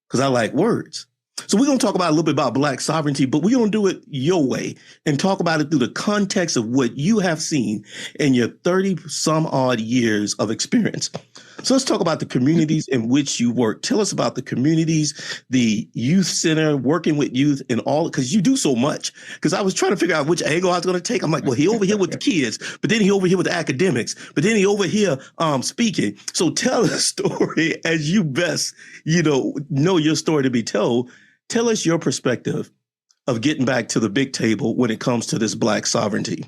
because I like words. So we're going to talk about a little bit about Black sovereignty, but we're going to do it your way and talk about it through the context of what you have seen in your 30 some odd years of experience. So let's talk about the communities in which you work. Tell us about the communities, the youth center, working with youth and all, because you do so much. Because I was trying to figure out which angle I was going to take. I'm like, well, he over here with the kids, but then he over here with the academics, but then he over here speaking. So tell a story as you best, know your story to be told. Tell us your perspective of getting back to the big table when it comes to this Black sovereignty.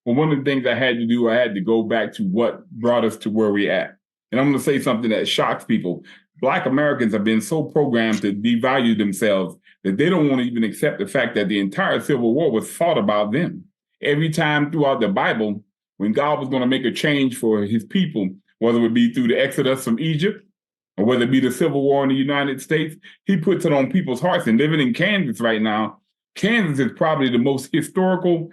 Well, one of the things I had to do, I had to go back to what brought us to where we're at. And I'm going to say something that shocks people. Black Americans have been so programmed to devalue themselves that they don't want to even accept the fact that the entire Civil War was fought about them. Every time throughout the Bible, when God was going to make a change for his people, whether it be through the Exodus from Egypt, or whether it be the Civil War in the United States, he puts it on people's hearts. And living in Kansas right now, Kansas is probably the most historical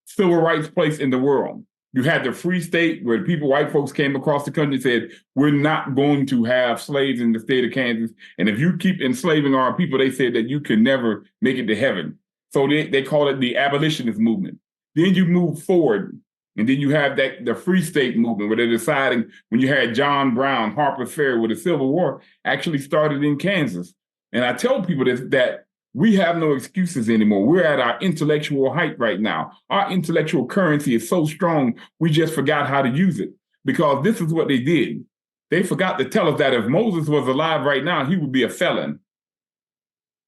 civil rights place in the world. You had the free state where white folks came across the country and said, we're not going to have slaves in the state of Kansas. And if you keep enslaving our people, they said that you can never make it to heaven. So they call it the abolitionist movement. Then you move forward. And then you have the free state movement where they're deciding, when you had John Brown, Harper's Ferry, where the Civil War actually started in Kansas. And I tell people that we have no excuses anymore. We're at our intellectual height right now. Our intellectual currency is so strong, we just forgot how to use it, because this is what they did. They forgot to tell us that if Moses was alive right now, he would be a felon.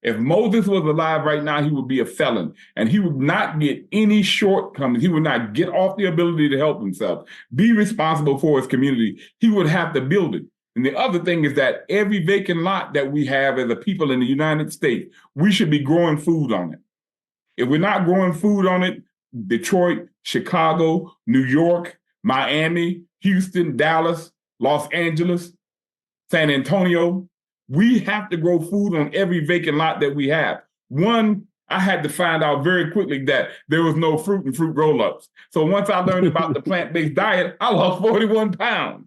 If Moses was alive right now, he would be a felon, and he would not get any shortcomings. He would not get off the ability to help himself, be responsible for his community. He would have to build it. And the other thing is that every vacant lot that we have as a people in the United States, we should be growing food on it. If we're not growing food on it, Detroit, Chicago, New York, Miami, Houston, Dallas, Los Angeles, San Antonio, we have to grow food on every vacant lot that we have. One, I had to find out very quickly that there was no fruit and fruit roll-ups. So once I learned about the plant-based diet, I lost 41 pounds.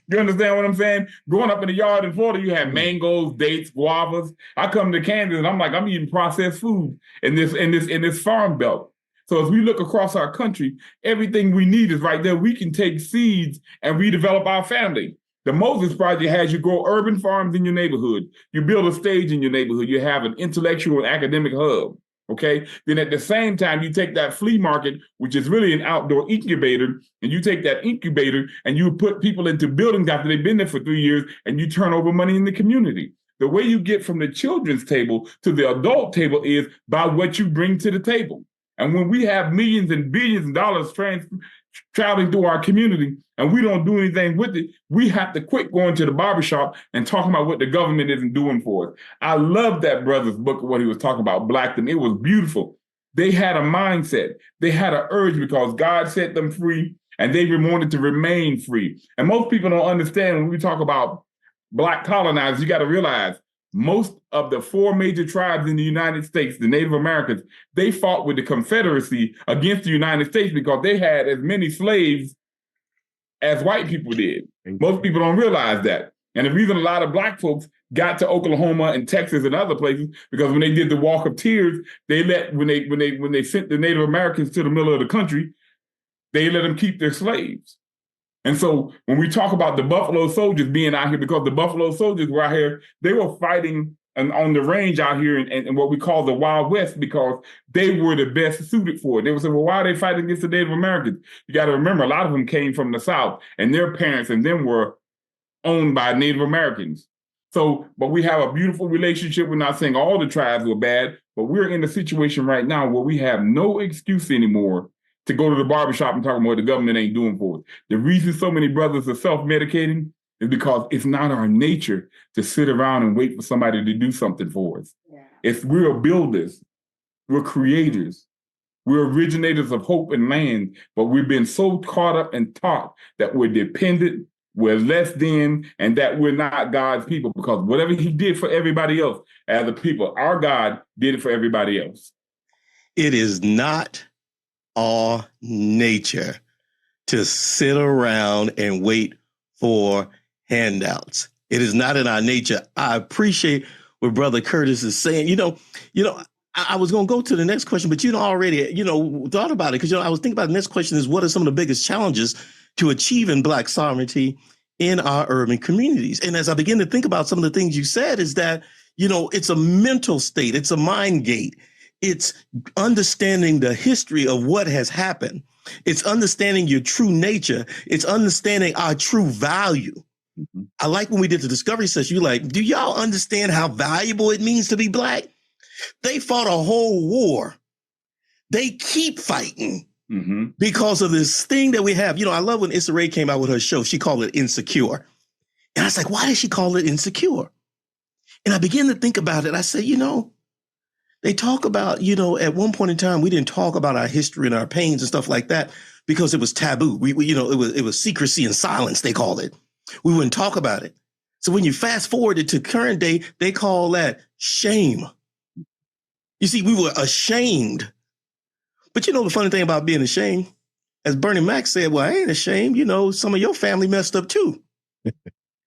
You understand what I'm saying? Growing up in the yard in Florida, you had mangoes, dates, guavas. I come to Kansas and I'm eating processed food in this farm belt. So as we look across our country, everything we need is right there. We can take seeds and redevelop our family. The Moses Project has you grow urban farms in your neighborhood. You build a stage in your neighborhood. You have an intellectual and academic hub. Okay. Then at the same time, you take that flea market, which is really an outdoor incubator, and you take that incubator and you put people into buildings after they've been there for 3 years, and you turn over money in the community. The way you get from the children's table to the adult table is by what you bring to the table. And when we have millions and billions of dollars traveling through our community and we don't do anything with it, we have to quit going to the barbershop and talking about what the government isn't doing for us. I love that brother's book, what he was talking about, Blackdom. It was beautiful. They had a mindset. They had an urge because God set them free and they wanted to remain free. And most people don't understand when we talk about Black colonizers, you got to realize most of the 4 major tribes in the United States, the Native Americans, they fought with the Confederacy against the United States because they had as many slaves as white people did. Most people don't realize that. And the reason a lot of Black folks got to Oklahoma and Texas and other places, because when they did the Walk of Tears, they let, when they sent the Native Americans to the middle of the country, they let them keep their slaves. And so when we talk about the Buffalo Soldiers being out here, because the Buffalo Soldiers were out here, they were fighting on the range out here in what we call the Wild West, because they were the best suited for it. They would say, well, why are they fighting against the Native Americans? You got to remember, a lot of them came from the South, and their parents and them were owned by Native Americans. So, but we have a beautiful relationship. We're not saying all the tribes were bad, but we're in a situation right now where we have no excuse anymore to go to the barbershop and talk about what the government ain't doing for us. The reason so many brothers are self-medicating is because it's not our nature to sit around and wait for somebody to do something for us. Yeah. We're builders, we're creators, we're originators of hope and land, but we've been so caught up and taught that we're dependent, we're less than, and that we're not God's people, because whatever he did for everybody else as a people, our God did it for everybody else. It is not our nature to sit around and wait for handouts. It is not in our nature. I appreciate what Brother Curtis is saying. I was going to go to the next question, but already, thought about it, because, I was thinking about the next question is, what are some of the biggest challenges to achieving Black sovereignty in our urban communities? And as I begin to think about some of the things you said, is that, it's a mental state. It's a mind gate. It's understanding the history of what has happened. It's understanding your true nature. It's understanding our true value. Mm-hmm. I like when we did the discovery session, you're like, do y'all understand how valuable it means to be Black? They fought a whole war. They keep fighting because of this thing that we have. I love when Issa Rae came out with her show. She called it Insecure. And I was like, why did she call it Insecure? And I began to think about it. I said, they talk about, at one point in time, we didn't talk about our history and our pains and stuff like that because it was taboo. It was secrecy and silence, they called it. We wouldn't talk about it. So when you fast forward it to current day, they call that shame. You see, we were ashamed. But the funny thing about being ashamed, as Bernie Mac said, well, I ain't ashamed. Some of your family messed up too.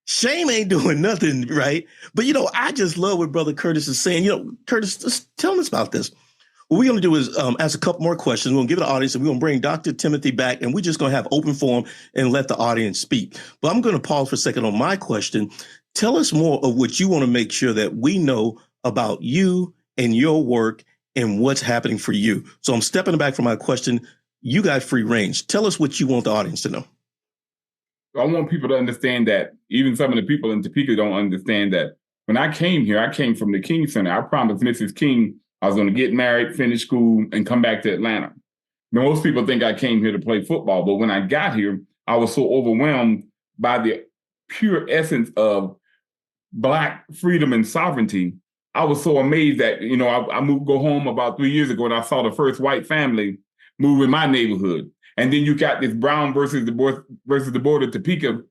Shame ain't doing nothing, right? But, I just love what Brother Curtis is saying. Curtis, just tell us about this. What we're going to do is ask a couple more questions. We're going to give the audience, and we're going to bring Dr. Timothy back, and we're just going to have open forum and let the audience speak. But I'm going to pause for a second on my question. Tell us more of what you want to make sure that we know about you and your work and what's happening for you. So I'm stepping back from my question. You got free range. Tell us what you want the audience to know. I want people to understand that even some of the people in Topeka don't understand that when I came here, I came from the King Center. I promised Mrs. King I was going to get married, finish school, and come back to Atlanta. Now, most people think I came here to play football, but when I got here, I was so overwhelmed by the pure essence of Black freedom and sovereignty. I was so amazed that, I go home about 3 years ago and I saw the first white family move in my neighborhood. And then you got this Brown versus the board of Topeka.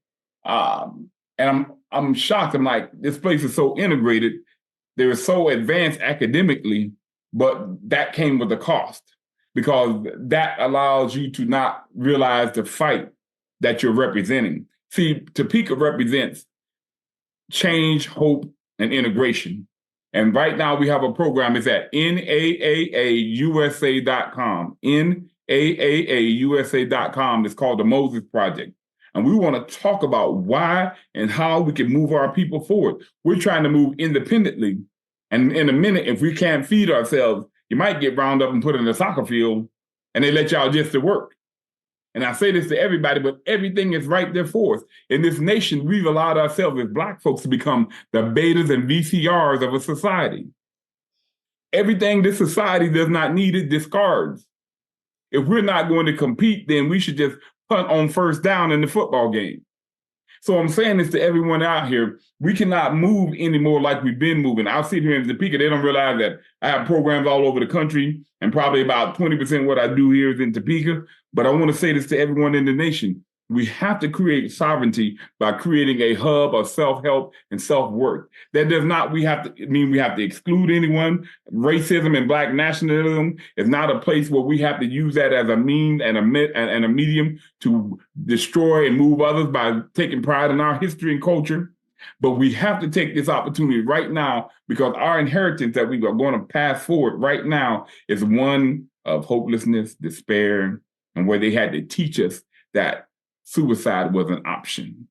And I'm shocked. I'm like, this place is so integrated. They're so advanced academically, but that came with a cost, because that allows you to not realize the fight that you're representing. See, Topeka represents change, hope, and integration. And right now we have a program. It's at NAAAUSA.com. NAAAUSA.com. It's called the Moses Project. And we want to talk about why and how we can move our people forward. We're trying to move independently. And in a minute, if we can't feed ourselves, you might get round up and put in a soccer field and they let y'all just to work. And I say this to everybody, but everything is right there for us. In this nation, we've allowed ourselves as Black folks to become the betas and VCRs of a society. Everything this society does not need, it discards. If we're not going to compete, then we should just punt on first down in the football game. So I'm saying this to everyone out here. We cannot move anymore like we've been moving. I'll sit here in Topeka. They don't realize that I have programs all over the country, and probably about 20% of what I do here is in Topeka. But I want to say this to everyone in the nation. We have to create sovereignty by creating a hub of self-help and self-worth. That does not we have to exclude anyone. Racism and Black nationalism is not a place where we have to use that as a means and a medium to destroy and move others by taking pride in our history and culture. But we have to take this opportunity right now, because our inheritance that we are going to pass forward right now is one of hopelessness, despair, and where they had to teach us that suicide was an option.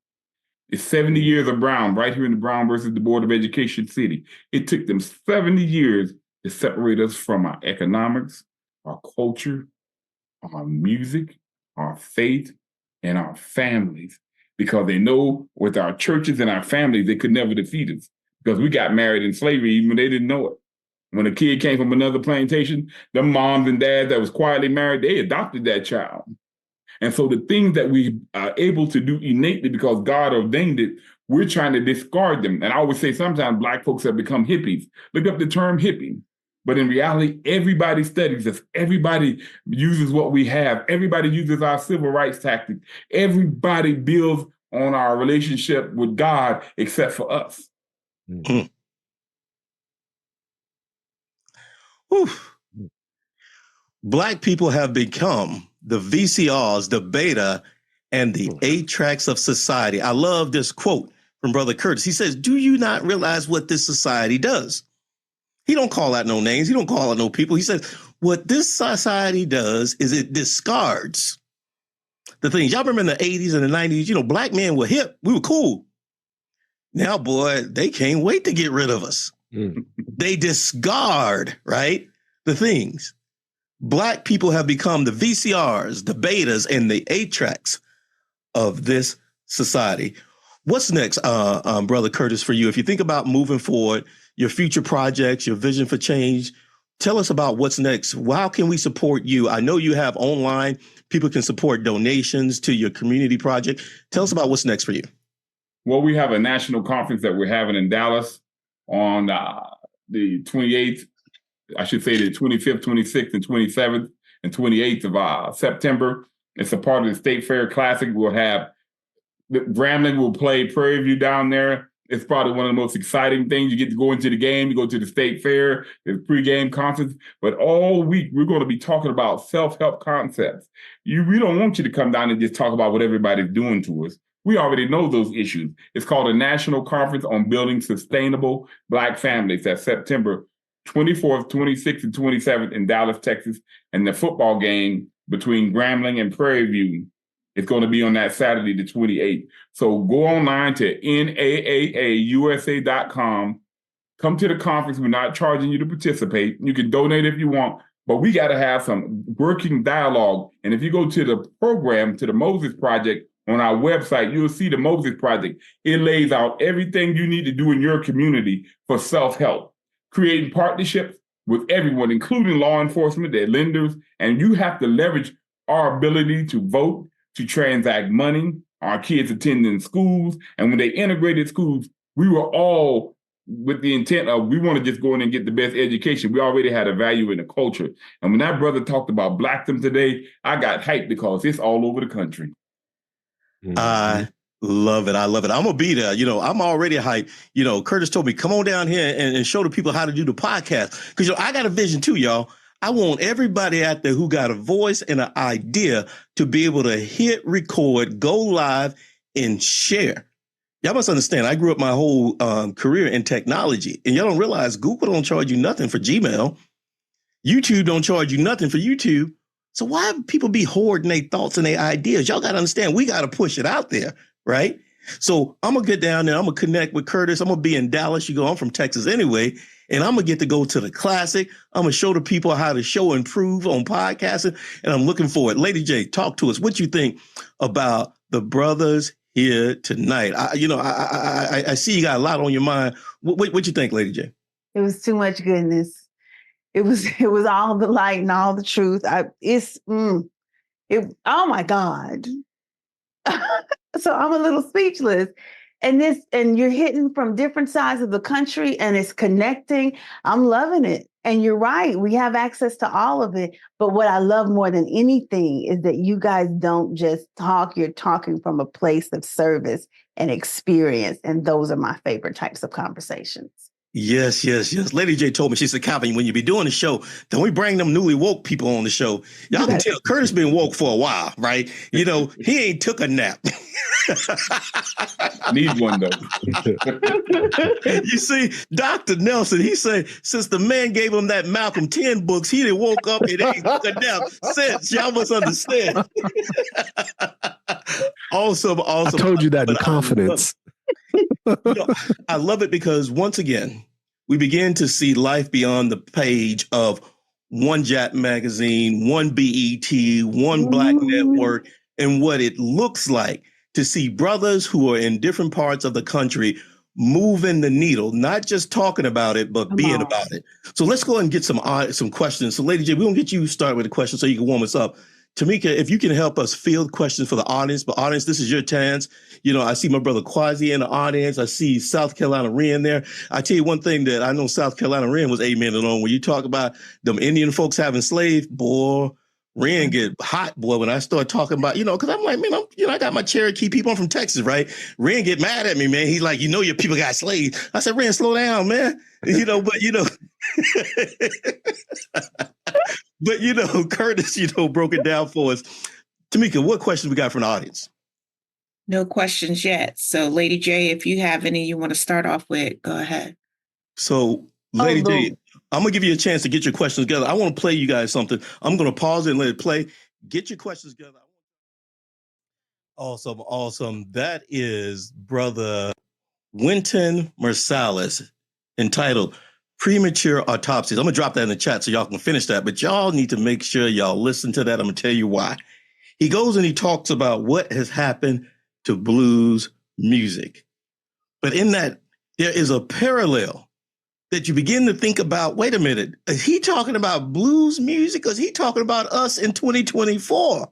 It's 70 years of Brown, right here in the Brown versus the Board of Education city. It took them 70 years to separate us from our economics, our culture, our music, our faith, and our families, because they know with our churches and our families, they could never defeat us, because we got married in slavery even when they didn't know it. When a kid came from another plantation, the moms and dads that was quietly married, they adopted that child. And so the things that we are able to do innately because God ordained it, we're trying to discard them. And I always say sometimes Black folks have become hippies. Look up the term hippie. But in reality, everybody studies this. Everybody uses what we have. Everybody uses our civil rights tactic. Everybody builds on our relationship with God except for us. Mm. Black people have become the VCRs, the beta, and the 8 tracks of society. I love this quote from Brother Curtis. He says, "Do you not realize what this society does?" He don't call out no names. He don't call out no people. He says, what this society does is it discards the things. Y'all remember in the 80s and the 90s, Black men were hip. We were cool. Now, boy, they can't wait to get rid of us. They discard, right, the things. Black people have become the VCRs, the betas, and the 8 tracks of this society. What's next, Brother Curtis, for you? If you think about moving forward, your future projects, your vision for change, tell us about what's next. How can we support you? I know you have online. People can support donations to your community project. Tell us about what's next for you. Well, we have a national conference that we're having in Dallas on the 28th. I should say the 25th, 26th, and 27th, and 28th of September. It's a part of the State Fair Classic. We'll have Grambling will play Prairie View down there. It's probably one of the most exciting things. You get to go into the game, you go to the State Fair, there's pregame concerts. But all week, we're going to be talking about self-help concepts. We don't want you to come down and just talk about what everybody's doing to us. We already know those issues. It's called a National Conference on Building Sustainable Black Families. That's September 24th, 26th, and 27th in Dallas, Texas. And the football game between Grambling and Prairie View is going to be on that Saturday, the 28th. So go online to NAAAUSA.com. Come to the conference. We're not charging you to participate. You can donate if you want, but we got to have some working dialogue. And if you go to the program, to the Moses Project on our website, you'll see the Moses Project. It lays out everything you need to do in your community for self-help, creating partnerships with everyone, including law enforcement, their lenders, and you have to leverage our ability to vote, to transact money, our kids attending schools. And when they integrated schools, we were all with the intent of we want to just go in and get the best education. We already had a value in the culture. And when that brother talked about Blackdom today, I got hyped because it's all over the country. I love it. I love it. I'm going to be there. I'm already hyped. Curtis told me, come on down here and show the people how to do the podcast. Because, I got a vision too, y'all. I want everybody out there who got a voice and an idea to be able to hit record, go live, and share. Y'all must understand, I grew up my whole career in technology, and y'all don't realize Google don't charge you nothing for Gmail. YouTube don't charge you nothing for YouTube. So why people be hoarding their thoughts and their ideas? Y'all got to understand, we got to push it out there, right? So I'm going to get down there. I'm going to connect with Curtis. I'm going to be in Dallas. I'm from Texas anyway. And I'm going to get to go to the classic. I'm going to show the people how to show and prove on podcasting. And I'm looking forward. Lady J, talk to us. What you think about the brothers here tonight? I see you got a lot on your mind. What you think, Lady J? It was too much goodness. It was all the light and all the truth. Oh my God. So I'm a little speechless. and you're hitting from different sides of the country and it's connecting. I'm loving it. And you're right. We have access to all of it. But what I love more than anything is that you guys don't just talk. You're talking from a place of service and experience. And those are my favorite types of conversations. Yes. Lady J told me, she said, Calvin, when you be doing the show, don't we bring them newly woke people on the show? Y'all can tell Curtis been woke for a while, right? You know, he ain't took a nap. Need one, though. You see, Dr. Nelson, he said, since the man gave him that Malcolm 10 books, he done woke up and ain't took a nap since. Y'all must understand. Awesome. I told you that in confidence. I love it because once again, we begin to see life beyond the page of one Jap magazine, one BET, one Black network, and what it looks like to see brothers who are in different parts of the country moving the needle, not just talking about it, but being about it. So let's go ahead and get some questions. So Lady J, we're going to get you started with a question so you can warm us up. Tamika, if you can help us field questions for the audience, but audience, this is your chance. You know, I see my brother Quasi in the audience. I see South Carolina Ren there. I tell you one thing that I know South Carolina Ren was amening on. When you talk about them Indian folks having slaves, boy, Ren get hot, boy, when I start talking about, you know, because I'm like, man, I got my Cherokee people. I'm from Texas, right? Ren get mad at me, man. He's like, you know, your people got slaves. I said, Ren, slow down, man. You know, but, you know. But, you know, Curtis, you know, broke it down for us. Tamika, what questions we got from the audience? No questions yet. So, Lady J, if you have any you want to start off with, go ahead. So, Lady J, I'm going to give you a chance to get your questions together. I want to play you guys something. I'm going to pause it and let it play. Get your questions together. Awesome. That is Brother Winton Marsalis, entitled Premature Autopsies. I'm going to drop that in the chat so y'all can finish that, but y'all need to make sure y'all listen to that. I'm going to tell you why. He goes and he talks about what has happened to blues music. But in that, there is a parallel that you begin to think about, wait a minute, is he talking about blues music or is he talking about us in 2024?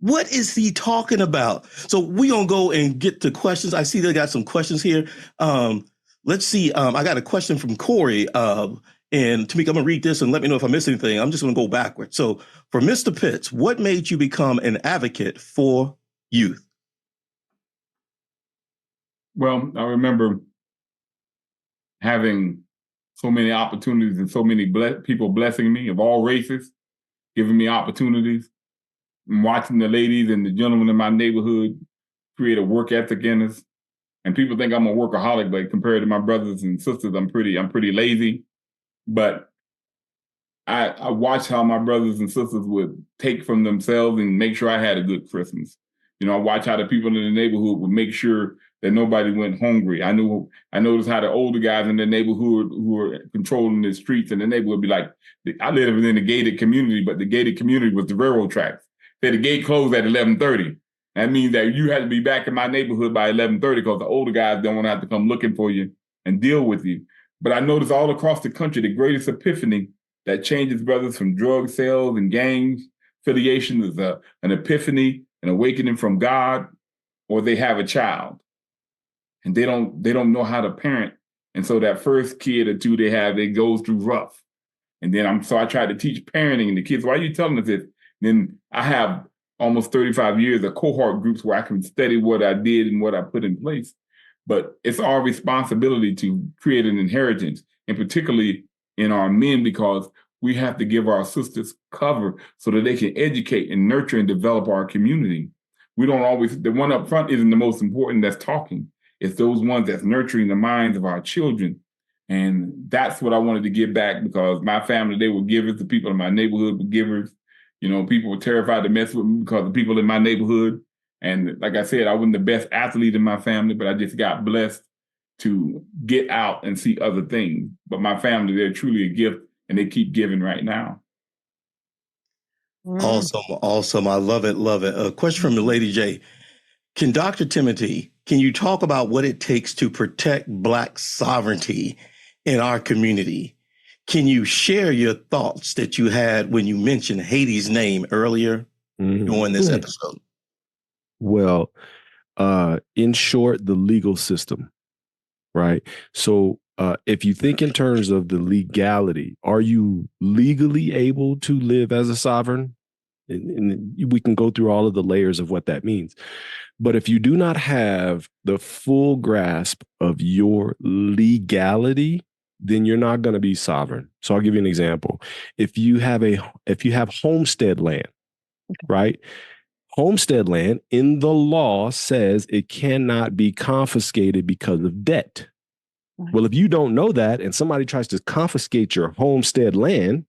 What is he talking about? So we're going to go and get to questions. I see they got some questions here. Let's see. I got a question from Corey. And Tamika, I'm going to read this and let me know if I miss anything. I'm just going to go backwards. So for Mr. Pitts, what made you become an advocate for youth? Well, I remember having so many opportunities and so many people blessing me of all races, giving me opportunities, and watching the ladies and the gentlemen in my neighborhood create a work ethic in us. And people think I'm a workaholic, but compared to my brothers and sisters, I'm pretty lazy. But I watched how my brothers and sisters would take from themselves and make sure I had a good Christmas. You know, I watched how the people in the neighborhood would make sure that nobody went hungry. I noticed how the older guys in the neighborhood who were controlling the streets in the neighborhood would be like, I live in a gated community, but the gated community was the railroad tracks. The gate closed at 11:30. That means that you had to be back in my neighborhood by 11:30 because the older guys don't want to have to come looking for you and deal with you. But I noticed all across the country, the greatest epiphany that changes brothers from drug sales and gangs affiliation is an epiphany, an awakening from God, or they have a child and they don't know how to parent. And so that first kid or two they have, they go through rough. And then I try to teach parenting and the kids, why are you telling us this? Then I have almost 35 years of cohort groups where I can study what I did and what I put in place. But it's our responsibility to create an inheritance, and particularly in our men, because we have to give our sisters cover so that they can educate and nurture and develop our community. We don't always, the one up front isn't the most important that's talking. It's those ones that's nurturing the minds of our children. And that's what I wanted to give back, because my family, they were givers. The people in my neighborhood were givers. You know, people were terrified to mess with me because the people in my neighborhood. And like I said, I wasn't the best athlete in my family, but I just got blessed to get out and see other things. But my family, they're truly a gift, and they keep giving right now. Awesome. I love it. A question from the Lady J. Can Dr. Timothy, can you talk about what it takes to protect Black sovereignty in our community? Can you share your thoughts that you had when you mentioned Haiti's name earlier during this episode? Well, In short, the legal system, right? So if you think in terms of the legality, are you legally able to live as a sovereign? And we can go through all of the layers of what that means. But if you do not have the full grasp of your legality, then you're not going to be sovereign. So I'll give you an example. If you have homestead land, right? Homestead land in the law says it cannot be confiscated because of debt. Well, if you don't know that and somebody tries to confiscate your homestead land,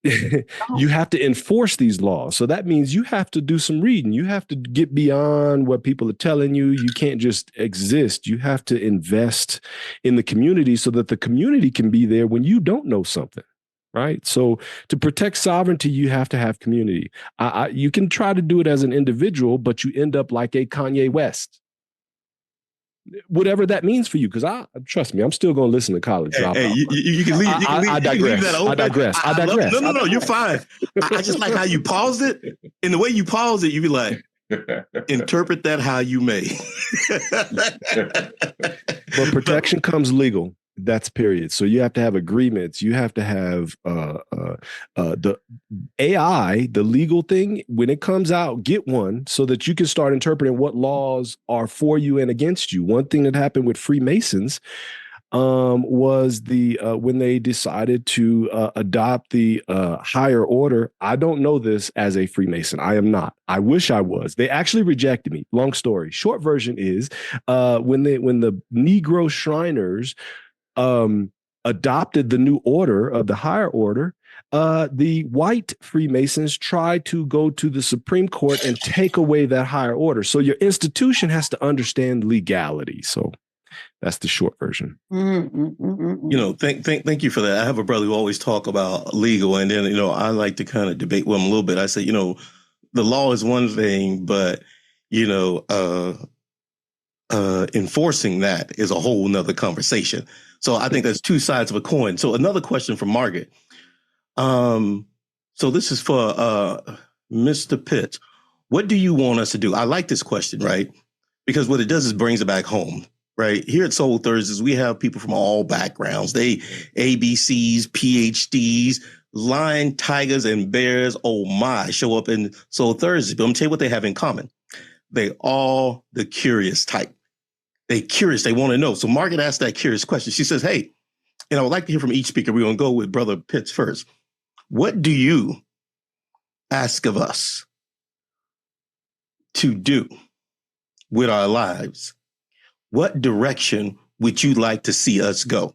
you have to enforce these laws. So that means you have to do some reading. You have to get beyond what people are telling you. You can't just exist. You have to invest in the community so that the community can be there when you don't know something. Right. So to protect sovereignty, you have to have community. You can try to do it as an individual, but you end up like a Kanye West. Whatever that means for you, because trust me, I'm still going to listen to college. Hey, you can leave. I digress. I digress. No, you're fine. I just like how you paused it, and the way you paused it, you be like, interpret that how you may. But protection comes legal. That's period. So you have to have agreements. You have to have the AI, the legal thing. When it comes out, get one so that you can start interpreting what laws are for you and against you. One thing that happened with Freemasons was when they decided to adopt the higher order. I don't know this as a Freemason. I am not. I wish I was. They actually rejected me. Long story. Short version is when the Negro Shriners adopted the new order of the higher order, the white Freemasons tried to go to the Supreme Court and take away that higher order. So your institution has to understand legality. So that's the short version. Thank you for that. I have a brother who always talk about legal, and then I like to kind of debate with him a little bit. I say, the law is one thing, but enforcing that is a whole nother conversation. So I think there's two sides of a coin. So another question from Margaret. So this is for Mr. Pitts. What do you want us to do? I like this question, right? Because what it does is brings it back home, right? Here at Soul Thursdays, we have people from all backgrounds. They ABCs, PhDs, lion, tigers, and bears. Oh my, show up in Soul Thursdays. But I'm gonna tell you what they have in common. They all the curious type. They curious. They want to know. So Margaret asked that curious question. She says, hey, and I would like to hear from each speaker. We're going to go with Brother Pitts first. What do you ask of us to do with our lives? What direction would you like to see us go?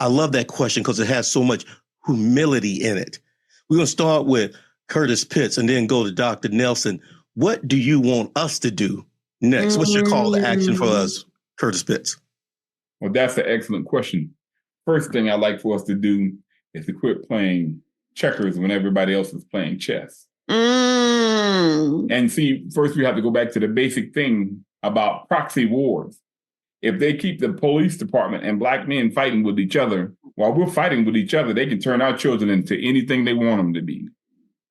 I love that question because it has so much humility in it. We're going to start with Curtis Pitts and then go to Dr. Nelson. What do you want us to do next? What's your call to action for us, Curtis Pitts? Well, that's an excellent question. First thing I'd like for us to do is to quit playing checkers when everybody else is playing chess. And see, first we have to go back to the basic thing about proxy wars. If they keep the police department and black men fighting with each other, while we're fighting with each other, they can turn our children into anything they want them to be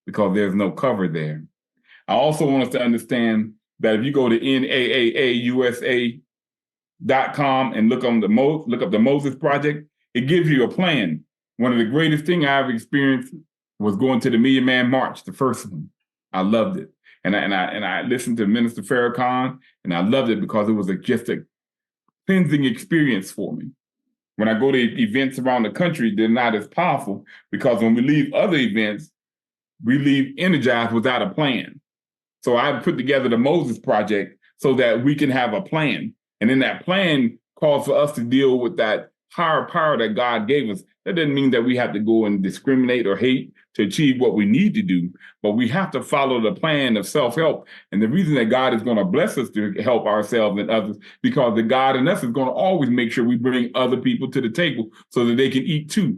because there's no cover there. I also want us to understand that if you go to NAAAUSA.com and look up the Moses Project, it gives you a plan. One of the greatest things I ever experienced was going to the Million Man March, the first one. I loved it. And I listened to Minister Farrakhan, and I loved it because it was just a cleansing experience for me. When I go to events around the country, they're not as powerful because when we leave other events, we leave energized without a plan. So I put together the Moses Project so that we can have a plan. And then that plan calls for us to deal with that higher power that God gave us. That doesn't mean that we have to go and discriminate or hate to achieve what we need to do, but we have to follow the plan of self-help. And the reason that God is going to bless us to help ourselves and others, because the God in us is going to always make sure we bring other people to the table so that they can eat too.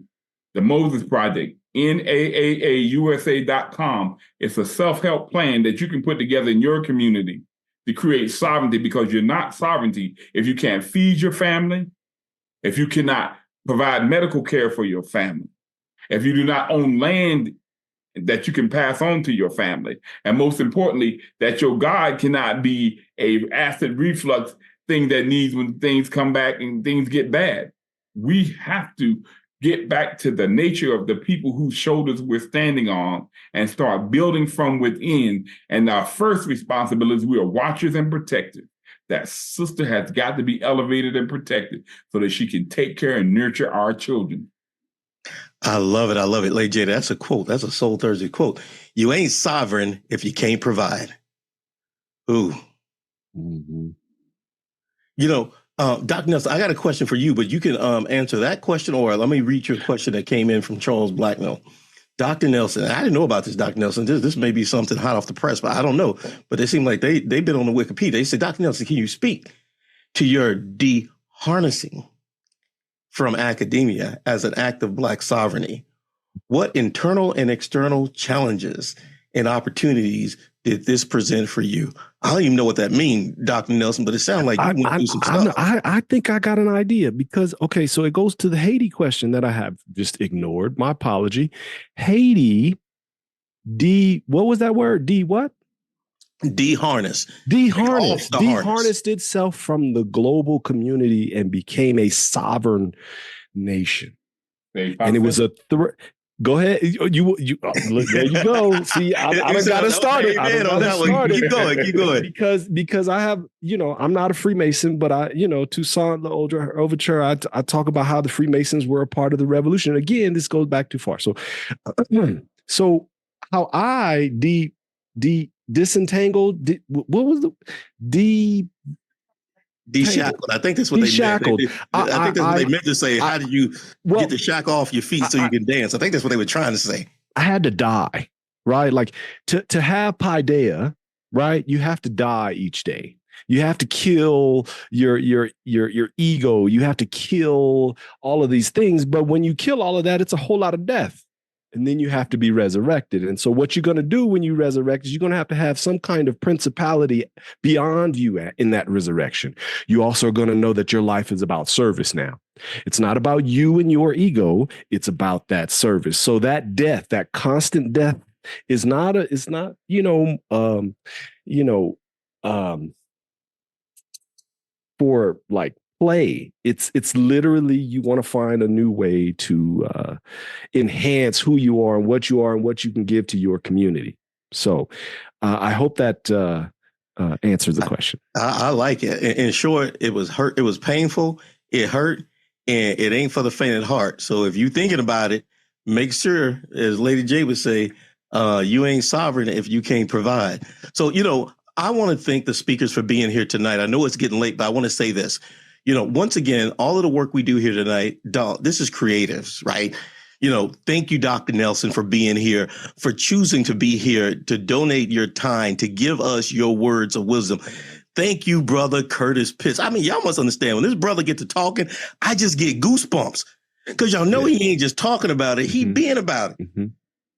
The Moses Project, NAAAUSA.com. It's a self-help plan that you can put together in your community to create sovereignty, because you're not sovereignty if you can't feed your family, if you cannot provide medical care for your family, if you do not own land that you can pass on to your family. And most importantly, that your God cannot be a acid reflux thing that needs when things come back and things get bad. We have to get back to the nature of the people whose shoulders we're standing on and start building from within. And our first responsibility is we are watchers and protectors. That sister has got to be elevated and protected so that she can take care and nurture our children. I love it. I love it. Lady J, that's a quote. That's a Soul Thursday quote. You ain't sovereign if you can't provide. Ooh. Mm-hmm. You know, Dr. Nelson, I got a question for you, but you can answer that question, or let me read your question that came in from Charles Blackmell. Dr. Nelson, I didn't know about this, Dr. Nelson. This may be something hot off the press, but I don't know. But they seem like they've been on the Wikipedia. They said, Dr. Nelson, can you speak to your de-harnessing from academia as an act of Black sovereignty? What internal and external challenges and opportunities did this present for you? I don't even know what that means, Dr. Nelson, but it sounds like you went through some stuff. I think I got an idea because, okay, so it goes to the Haiti question that I have just ignored. My apology. Haiti, what was that word? What? De-harness. Deharnessed itself from the global community and became a sovereign nation. And it was a Go ahead. You look, there you go. See, I got to start it. Keep going. Because I have, I'm not a Freemason, but Toussaint Overture, I talk about how the Freemasons were a part of the revolution. Again, this goes back too far. So how I disentangled, what was the de-shackled. I think that's what they meant. I think that's what they meant to say. How did you get the shackle off your feet so you can dance? I think that's what they were trying to say. I had to die, right? Like to have paideia, right? You have to die each day. You have to kill your ego. You have to kill all of these things. But when you kill all of that, it's a whole lot of death. And then you have to be resurrected. And so what you're going to do when you resurrect is you're going to have some kind of principality beyond you in that resurrection. You also are going to know that your life is about service now. It's not about you and your ego. It's about that service. So that death, that constant death is not for like play. It's literally, you want to find a new way to enhance who you are and what you can give to your community. So I hope that answers the question. I like it. In short, it was hurt. It was painful. It hurt, and it ain't for the faint of heart. So if you're thinking about it, make sure, as Lady J would say, you ain't sovereign if you can't provide. So, I want to thank the speakers for being here tonight. I know it's getting late, but I want to say this. Once again, all of the work we do here tonight, this is creatives, right? Thank you, Dr. Nelson, for being here, for choosing to be here, to donate your time, to give us your words of wisdom. Thank you, brother Curtis Pitts. I mean, y'all must understand, when this brother gets to talking, I just get goosebumps because y'all know he ain't just talking about it. He being about it. Mm-hmm.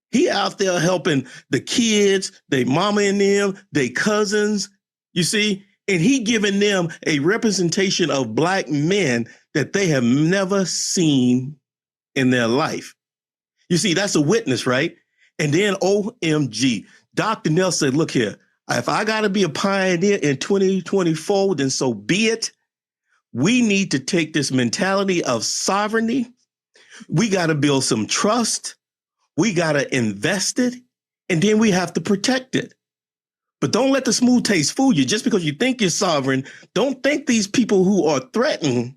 He out there helping the kids, they mama and them, they cousins, you see? And he giving them a representation of Black men that they have never seen in their life. You see, that's a witness, right? And then OMG, Dr. Nelson said, look here, if I got to be a pioneer in 2024, then so be it. We need to take this mentality of sovereignty. We got to build some trust. We got to invest it. And then we have to protect it. But don't let the smooth taste fool you. Just because you think you're sovereign, don't think these people who are threatened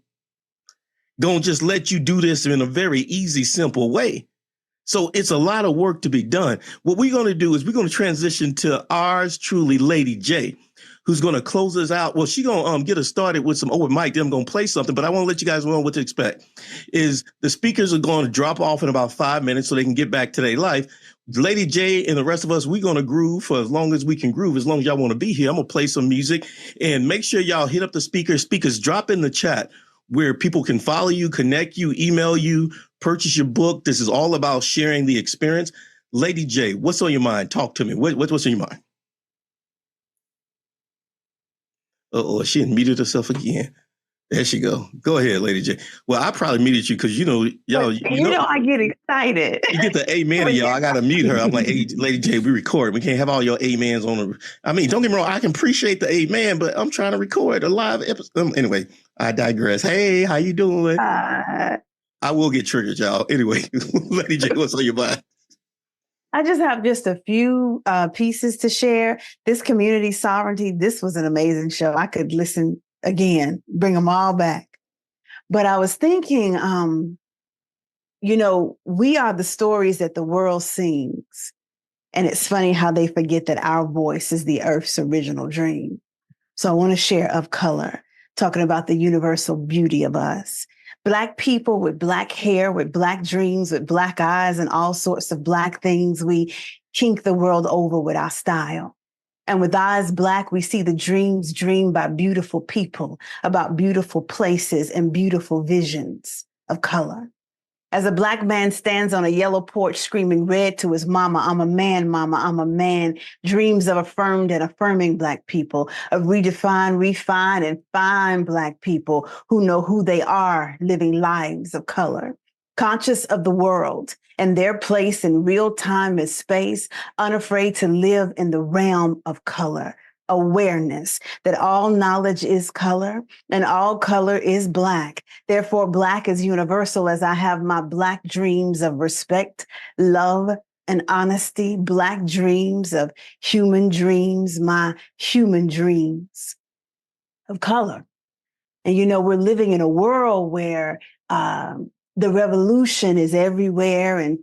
gonna just let you do this in a very easy, simple way. So it's a lot of work to be done. What we're going to do is we're going to transition to ours truly, Lady J, who's going to close us out. Well, she's going to get us started with some open mic. Then I'm going to play something, but I want to let you guys know what to expect. Is the speakers are going to drop off in about 5 minutes so they can get back to their life. Lady J and the rest of us, we're going to groove for as long as we can groove, as long as y'all want to be here. I'm going to play some music and make sure y'all hit up the speakers. Speakers, drop in the chat where people can follow you, connect you, email you, purchase your book. This is all about sharing the experience. Lady J, what's on your mind? Talk to me. What's on your mind? Uh-oh, she unmuted herself again. There she go. Go ahead, Lady J. Well, I probably muted you because, y'all. You know, I get excited. You get the amen of y'all. I got to mute her. I'm like, hey, Lady J, we record. We can't have all your amens on the. I mean, don't get me wrong. I can appreciate the amen, but I'm trying to record a live episode. Anyway, I digress. Hey, how you doing? I will get triggered, y'all. Anyway, Lady J, what's on your mind? I just have just a few pieces to share. This community sovereignty, this was an amazing show. I could listen again, bring them all back. But I was thinking, we are the stories that the world sings. And it's funny how they forget that our voice is the earth's original dream. So I want to share Of Color, talking about the universal beauty of us. Black people with Black hair, with Black dreams, with Black eyes, and all sorts of Black things. We kink the world over with our style. And with eyes Black, we see the dreams dreamed by beautiful people about beautiful places and beautiful visions of color. As a Black man stands on a yellow porch screaming red to his mama, I'm a man, mama, I'm a man. Dreams of affirmed and affirming Black people, of redefined, refined, and fine Black people who know who they are, living lives of color. Conscious of the world and their place in real time and space, unafraid to live in the realm of color. Awareness that all knowledge is color and all color is Black. Therefore, Black is universal as I have my Black dreams of respect, love, and honesty. Black dreams of human dreams, my human dreams of color. And, we're living in a world where the revolution is everywhere and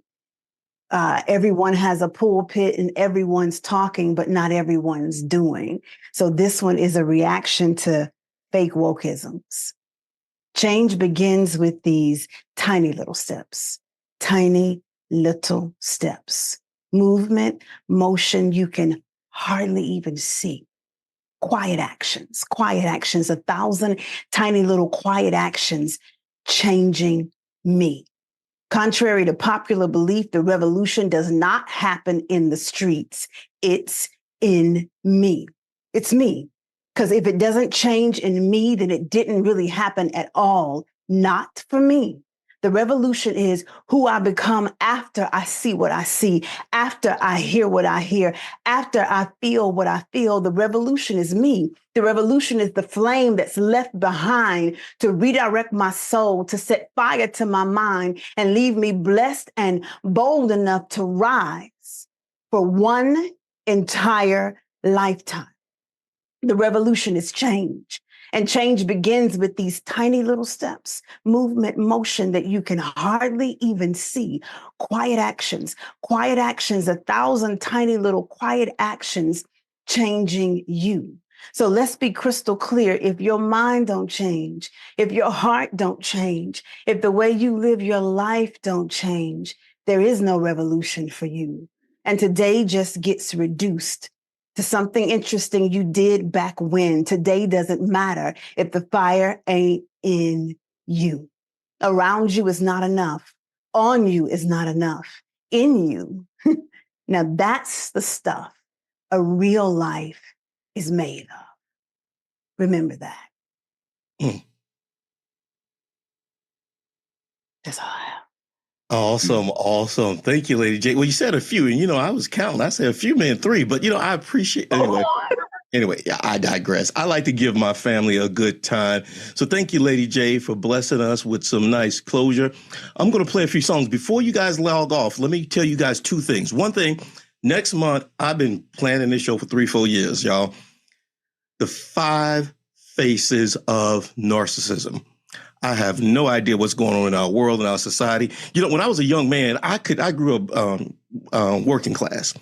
everyone has a pulpit and everyone's talking, but not everyone's doing. So this one is a reaction to fake wokeisms. Change begins with these tiny little steps, tiny little steps. Movement, motion, you can hardly even see. Quiet actions, 1,000 tiny little quiet actions changing me. Contrary to popular belief, the revolution does not happen in the streets. It's in me. It's me. Because if it doesn't change in me, then it didn't really happen at all. Not for me. The revolution is who I become after I see what I see, after I hear what I hear, after I feel what I feel. The revolution is me. The revolution is the flame that's left behind to redirect my soul, to set fire to my mind and leave me blessed and bold enough to rise for one entire lifetime. The revolution is change. And change begins with these tiny little steps, movement, motion that you can hardly even see. Quiet actions, 1,000 tiny little quiet actions changing you. So let's be crystal clear. If your mind don't change, if your heart don't change, if the way you live your life don't change, there is no revolution for you. And today just gets reduced to something interesting you did back when. Today doesn't matter if the fire ain't in you. Around you is not enough. On you is not enough. In you. Now that's the stuff a real life is made of. Remember that. That's all I have. Awesome. Thank you, Lady J. Well, you said a few, and I was counting. I said a few, man, 3, but I appreciate Anyway, I digress. I like to give my family a good time. So thank you, Lady J, for blessing us with some nice closure. I'm going to play a few songs. Before you guys log off, let me tell you guys 2 things. One thing, next month, I've been planning this show for 3-4 years, y'all. The 5 faces of narcissism. I have no idea what's going on in our world and our society. When I was a young man, I grew up working class.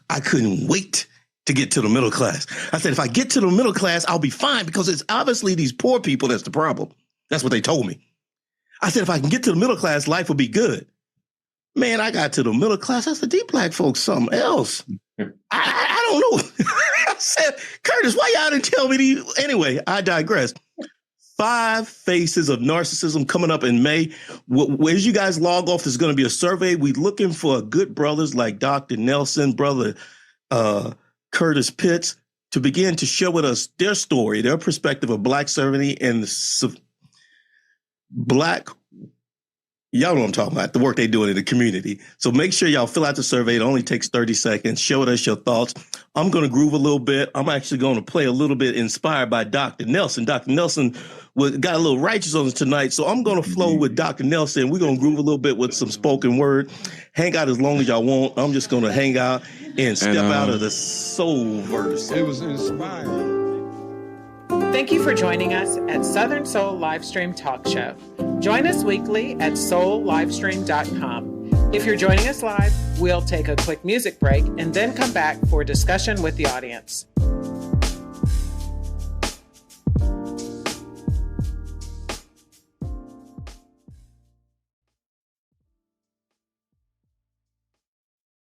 I couldn't wait to get to the middle class. I said, if I get to the middle class, I'll be fine because it's obviously these poor people that's the problem. That's what they told me. I said, if I can get to the middle class, life will be good. Man, I got to the middle class. I said, these Black folks something else. I don't know. I said, Curtis, why y'all didn't tell me these? Anyway, I digress. 5 faces of narcissism coming up in May. As you guys log off, there's going to be a survey. We're looking for good brothers like Dr. Nelson, brother Curtis Pitts, to begin to share with us their story, their perspective of Black sovereignty and Black, y'all know what I'm talking about, the work they're doing in the community. So make sure y'all fill out the survey. It only takes 30 seconds. Show us your thoughts. I'm going to groove a little bit. I'm actually going to play a little bit inspired by Dr. Nelson. Dr. Nelson got a little righteous on us tonight. So I'm going to flow with Dr. Nelson. We're going to groove a little bit with some spoken word. Hang out as long as y'all want. I'm just going to hang out and step out of the soul verse. It was inspiring. Thank you for joining us at Southern Soul Livestream Talk Show. Join us weekly at soullivestream.com. If you're joining us live, we'll take a quick music break and then come back for discussion with the audience.